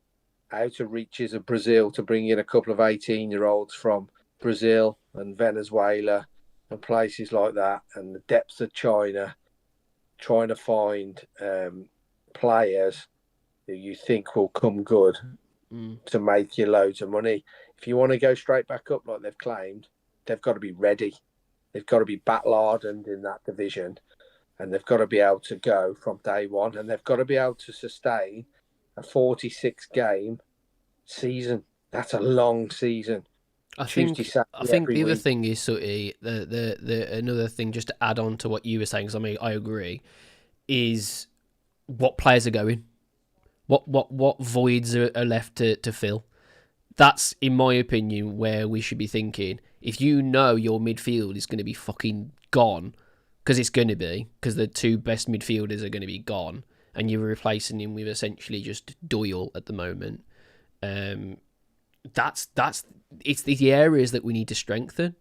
outer reaches of Brazil to bring in a couple of 18-year-olds from Brazil and Venezuela and places like that, and the depths of China, trying to find players who you think will come good to make you loads of money. If you want to go straight back up like they've claimed, they've got to be ready. They've got to be battle-hardened in that division, and they've got to be able to go from day one, and they've got to be able to sustain a 46-game season. That's a long season. I think the other thing is, Sutty, the another thing just to add on to what you were saying, because I mean I agree, is what players are going, what voids are left to fill. That's, in my opinion, where we should be thinking. If you know your midfield is going to be fucking gone, because it's going to be, because the two best midfielders are going to be gone, and you're replacing him with essentially just Doyle at the moment, it's the areas that we need to strengthen.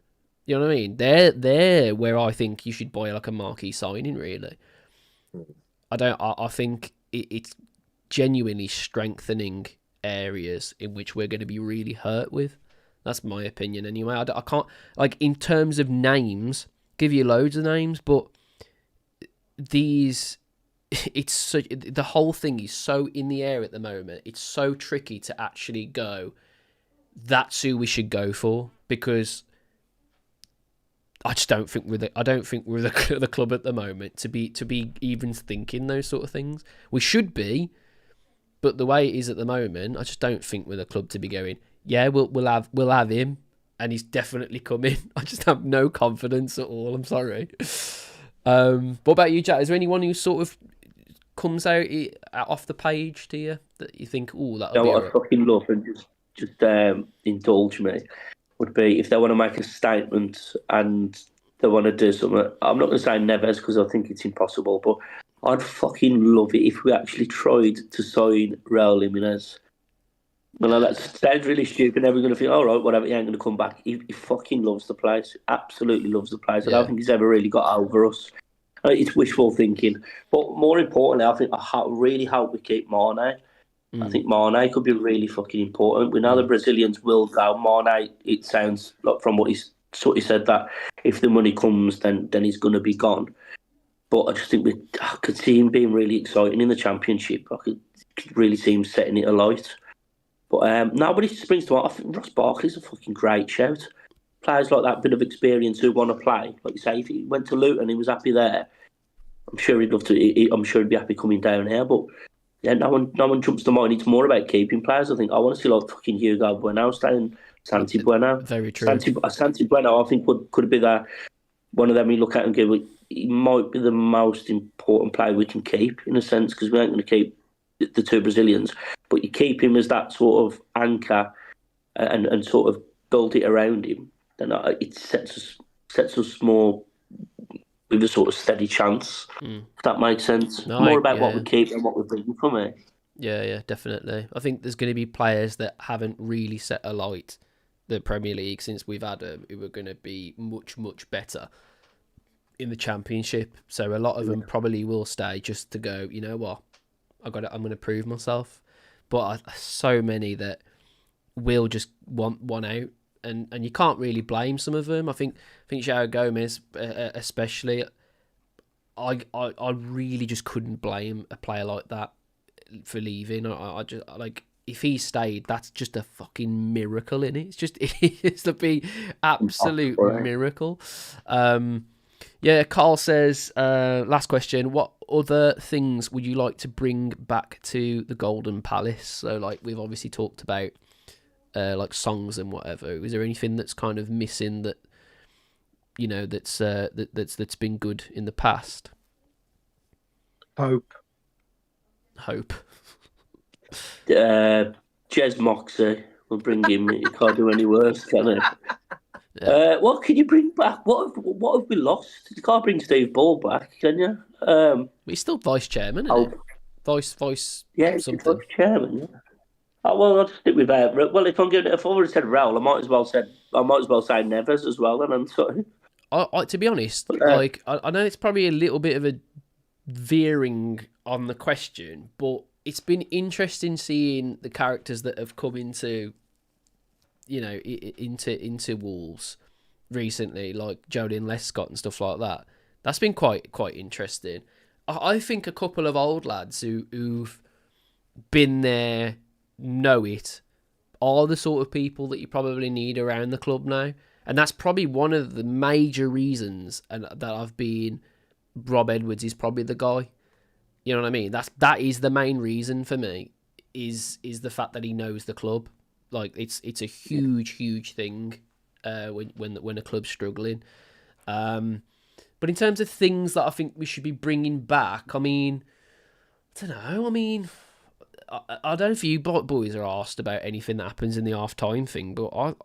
You know what I mean? They're where I think you should buy like a marquee signing, really. I think it's genuinely strengthening areas in which we're going to be really hurt with. That's my opinion anyway. I can't, like, in terms of names, give you loads of names, but the whole thing is so in the air at the moment. It's so tricky to actually go, that's who we should go for, because I just don't think we're the club at the moment to be even thinking those sort of things. We should be, but the way it is at the moment, I just don't think we're the club to be going, yeah, we'll have him, and he's definitely coming. I just have no confidence at all. I'm sorry. What about you, Jack? Is there anyone who sort of comes out off the page to you that you think, oh, that'll be what I fucking love, and just indulge me, would be if they want to make a statement and they want to do something. I'm not going to say Neves because I think it's impossible, but I'd fucking love it if we actually tried to sign Raul Jimenez. Well, that sounds really stupid. Everyone's going to think, all right, whatever, he ain't going to come back. He fucking loves the place. Absolutely loves the place. I don't think he's ever really got over us. It's wishful thinking. But more importantly, I think I really hope we keep Mane. I think Mane could be really fucking important. We know the Brazilians will go. Mane, it sounds like from what he said, that if the money comes, then he's going to be gone. But I just think I could see him being really exciting in the Championship. I could really see him setting it alight. But nobody springs to mind. I think Ross Barkley's a fucking great shout. Players like that, bit of experience who want to play. Like you say, if he went to Luton, he was happy there. I'm sure he'd love to. I'm sure he'd be happy coming down here. But yeah, no one jumps to mind. It's more about keeping players. I think I want to see like fucking Hugo Bueno staying, Santi Bueno. Very true. Santi Bueno, I think could be that one of them you look at and go, he might be the most important player we can keep in a sense, because we ain't going to keep the two Brazilians, but you keep him as that sort of anchor and sort of build it around him. Then it sets us more with a sort of steady chance. If that makes sense. No, more about what we keep and what we're bringing from it. Yeah, definitely. I think there's going to be players that haven't really set alight the Premier League since we've had them, who are going to be much, much better in the Championship. So a lot of them probably will stay just to go, you know what, I'm going to prove myself. But so many that will just want one out, and you can't really blame some of them. I think João Gomez especially. I really just couldn't blame a player like that for leaving. I just like, if he stayed, that's just a fucking miracle, innit? It's to be absolute miracle. Yeah, Carl says, last question, what other things would you like to bring back to the Golden Palace? So, like, we've obviously talked about, like, songs and whatever. Is there anything that's kind of missing that, you know, that's been good in the past? Hope. Jez Moxey, we'll bring him. He can't do any worse, can he? Yeah. What can you bring back? What have we lost? You can't bring Steve Ball back, can you? He's still vice chairman, isn't he? Vice. Yeah, he's something. Vice chairman. Yeah. Oh well, I'll just stick with that. Well, if I would have said Raul, I might as well say Neves as well. Then I'm sorry. To be honest, like I know it's probably a little bit of a veering on the question, but it's been interesting seeing the characters that have come into, you know, into Wolves recently, like Joleon Lescott and stuff like that. That's been quite interesting. I think a couple of old lads who've been there know it are the sort of people that you probably need around the club now. And that's probably one of the major reasons that I've been Rob Edwards is probably the guy. You know what I mean? That is the main reason for me, is the fact that he knows the club. Like it's a huge thing when a club's struggling. But in terms of things that I think we should be bringing back, I mean, I don't know. I mean, I don't know if you boys are asked about anything that happens in the half-time thing, but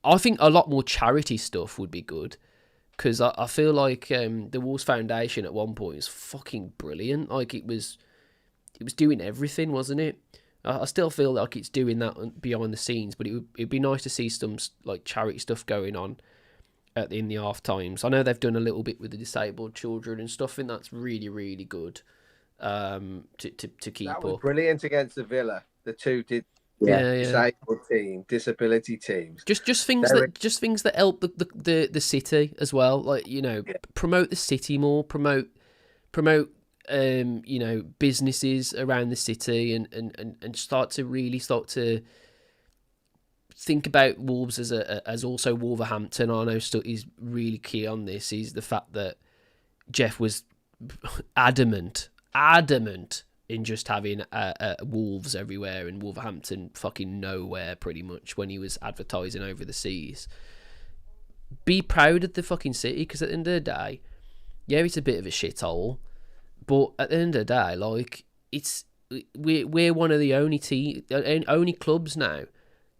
I think a lot more charity stuff would be good, because I feel like the Wolves Foundation at one point was fucking brilliant. Like it was doing everything, wasn't it? I still feel like it's doing that behind the scenes, but it'd be nice to see some like charity stuff going on in the half times. I know they've done a little bit with the disabled children and stuff, and that's really, really good to keep up. That was brilliant against the Villa. The two did. Disabled team, disability teams. Just things that help the city as well. Like, you know, promote the city more, promote you know, businesses around the city, and start to think about Wolves as also Wolverhampton. I know is really key on this. Is the fact that Jeff was adamant in just having Wolves everywhere and Wolverhampton fucking nowhere, pretty much, when he was advertising over the seas. Be proud of the fucking city, because at the end of the day, yeah, it's a bit of a shithole, but at the end of the day, like, we're one of the only clubs now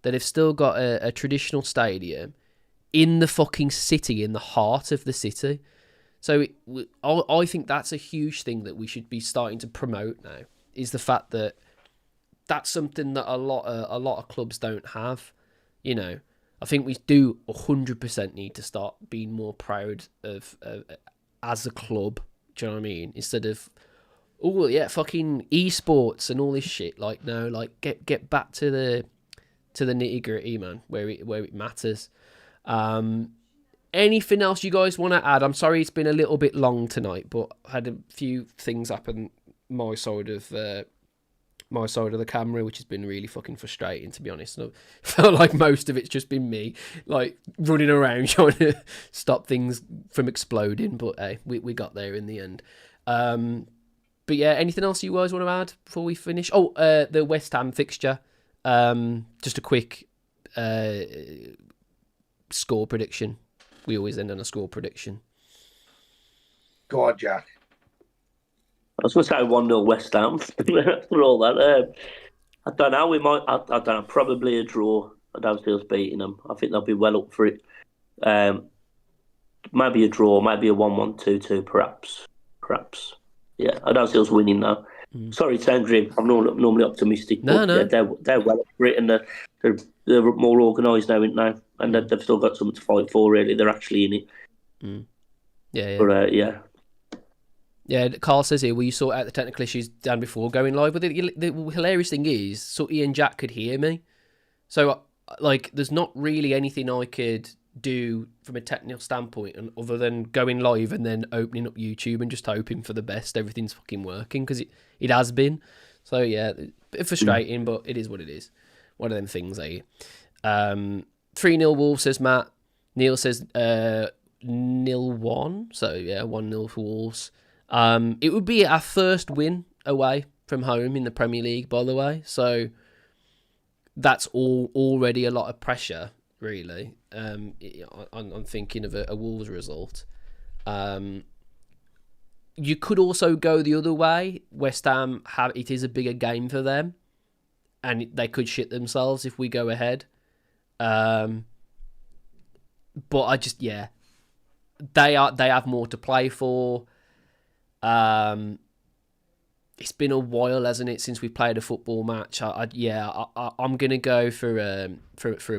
that have still got a traditional stadium in the fucking city, in the heart of the city. So I think that's a huge thing that we should be starting to promote now, is the fact that that's something that a lot of clubs don't have. You know, I think we do 100% need to start being more proud of as a club. Do you know what I mean? Instead of, oh yeah, fucking esports and all this shit. Like, no, like get back to the nitty gritty, man, where it matters. anything else you guys want to add? I'm sorry it's been a little bit long tonight, but I had a few things happen my side of the camera, which has been really fucking frustrating, to be honest. And I felt like most of it's just been me, like, running around trying to stop things from exploding. But hey, we got there in the end. But yeah, anything else you guys want to add before we finish? Oh, the West Ham fixture. Just a quick score prediction. We always end on a score prediction. Go on, Jack. I was going to say 1-0 West Ham for all that. I don't know. We might. I don't know. Probably a draw. I don't see us beating them. I think they'll be well up for it. Maybe a draw. Maybe a 1-1, 2-2, perhaps. Yeah, I don't see us winning now. Sorry, it sounds grim. I'm normally optimistic. No. Yeah, they're well up for it, and they're more organised now, aren't they? And they've still got something to fight for. Really, they're actually in it. Yeah. But yeah. Yeah, Carl says here, will you sort out the technical issues down before going live? But the hilarious thing is, Sutty and Jack could hear me. So, like, there's not really anything I could do from a technical standpoint other than going live and then opening up YouTube and just hoping for the best. Everything's fucking working, because it has been. So, yeah, a bit frustrating, but it is what it is. One of them things, 3-0 Wolves, says Matt. Neil says 0-1. So, yeah, 1-0 for Wolves. It would be our first win away from home in the Premier League, by the way. So that's already a lot of pressure, really. I'm thinking of a Wolves result. You could also go the other way. West Ham it is a bigger game for them, and they could shit themselves if we go ahead. But they have more to play for. It's been a while, hasn't it, since we played a football match. I'm gonna go for a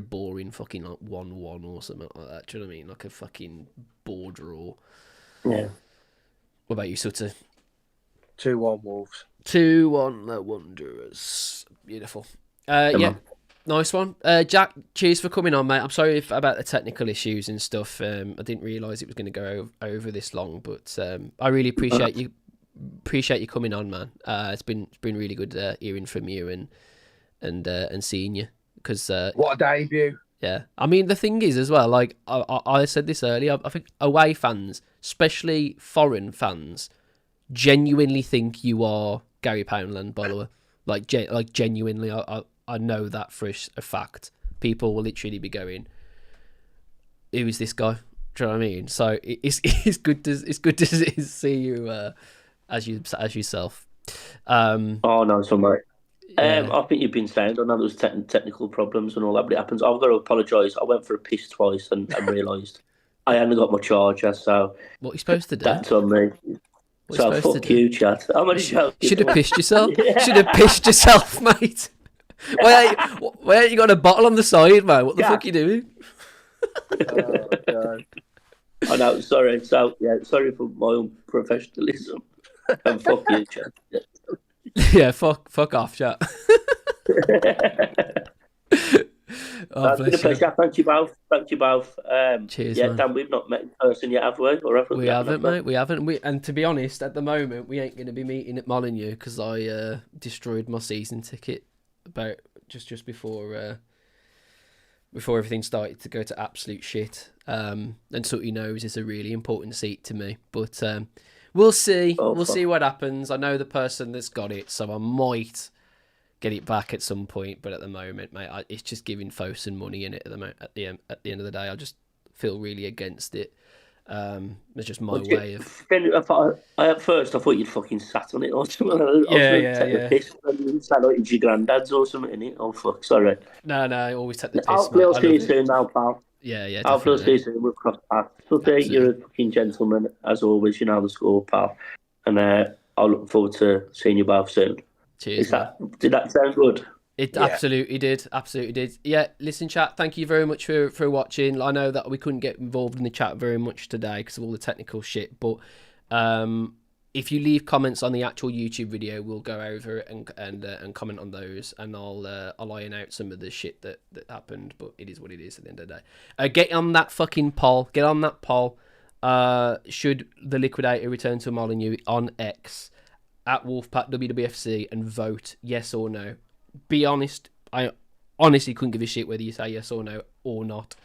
boring fucking like 1-1 or something like that. Do you know what I mean? Like a fucking bore draw. Yeah. What about you, Sutter? 2-1 Wolves. 2-1 the Wanderers. Beautiful. Yeah. Nice one. Jack, cheers for coming on, mate. I'm sorry about the technical issues and stuff. I didn't realise it was going to go over this long, but I really appreciate you coming on, man. It's been really good hearing from you and seeing you. Because what a debut. Yeah. I mean, the thing is as well, like I said this earlier, I think away fans, especially foreign fans, genuinely think you are Gary Poundland, by the way. Like genuinely, I know that for a fact. People will literally be going, "Who is this guy?" Do you know what I mean? So it's good to see you as yourself. Oh no, so mate. Yeah. I think you've been sound. I know there was technical problems and all that, but it happens. I've got to apologise. I went for a piss twice and realised I hadn't got my charger. So what are you supposed to do? That's on me. So fuck you, chat. I'm only joking. Should have pissed yourself. Should have pissed yourself, mate. Why ain't you got a bottle on the side, man? What the fuck are you doing? Oh, God. I know, sorry. So, yeah, sorry for my unprofessionalism. And fuck you, chat. Yeah, fuck off, chat. It's been a pleasure. Thank you both. Cheers, yeah, man. Dan, we've not met in person yet, have we? Or have we haven't, mate. We haven't. And to be honest, at the moment, we ain't going to be meeting at Molineux because I destroyed my season ticket about just before everything started to go to absolute shit. And Sutty knows it's a really important seat to me. But we'll see. We'll see what happens. I know the person that's got it, so I might get it back at some point. But at the moment, mate, it's just giving Fosun money in it at the end of the day. I just feel really against it. It's just my way of. At first, I thought you'd fucking sat on it or something. Yeah. Piss and sat like your granddad's or something in it. Oh fuck, sorry. No, I always take the piss. Hopefully, I'll see you soon now, pal. Yeah. Hopefully, I'll see you soon. We'll cross paths. Sutty, you're a fucking gentleman as always. You know the score, pal. And I'll look forward to seeing you both soon. Cheers. Did that sound good? It absolutely did. Yeah, listen, chat, thank you very much for watching. I know that we couldn't get involved in the chat very much today because of all the technical shit, but if you leave comments on the actual YouTube video, we'll go over it and comment on those, and I'll iron out some of the shit that happened. But it is what it is at the end of the day. Get on that fucking poll. Get on that poll. Should the Liquidator return to Molineux on X at Wolfpack WWFC and vote yes or no? Be honest. I honestly couldn't give a shit whether you say yes or no or not.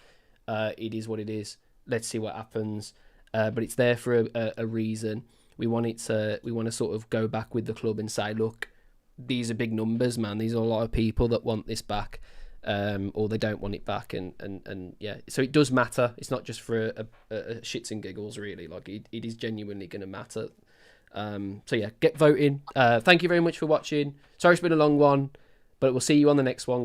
It is what it is. Let's see what happens. But it's there for a reason. We want to sort of go back with the club and say, look, these are big numbers, man. These are a lot of people that want this back, or they don't want it back, and yeah. So it does matter. It's not just for a shits and giggles, really. Like it is genuinely going to matter. So yeah, get voting. Thank you very much for watching. Sorry it's been a long one, but we'll see you on the next one, guys.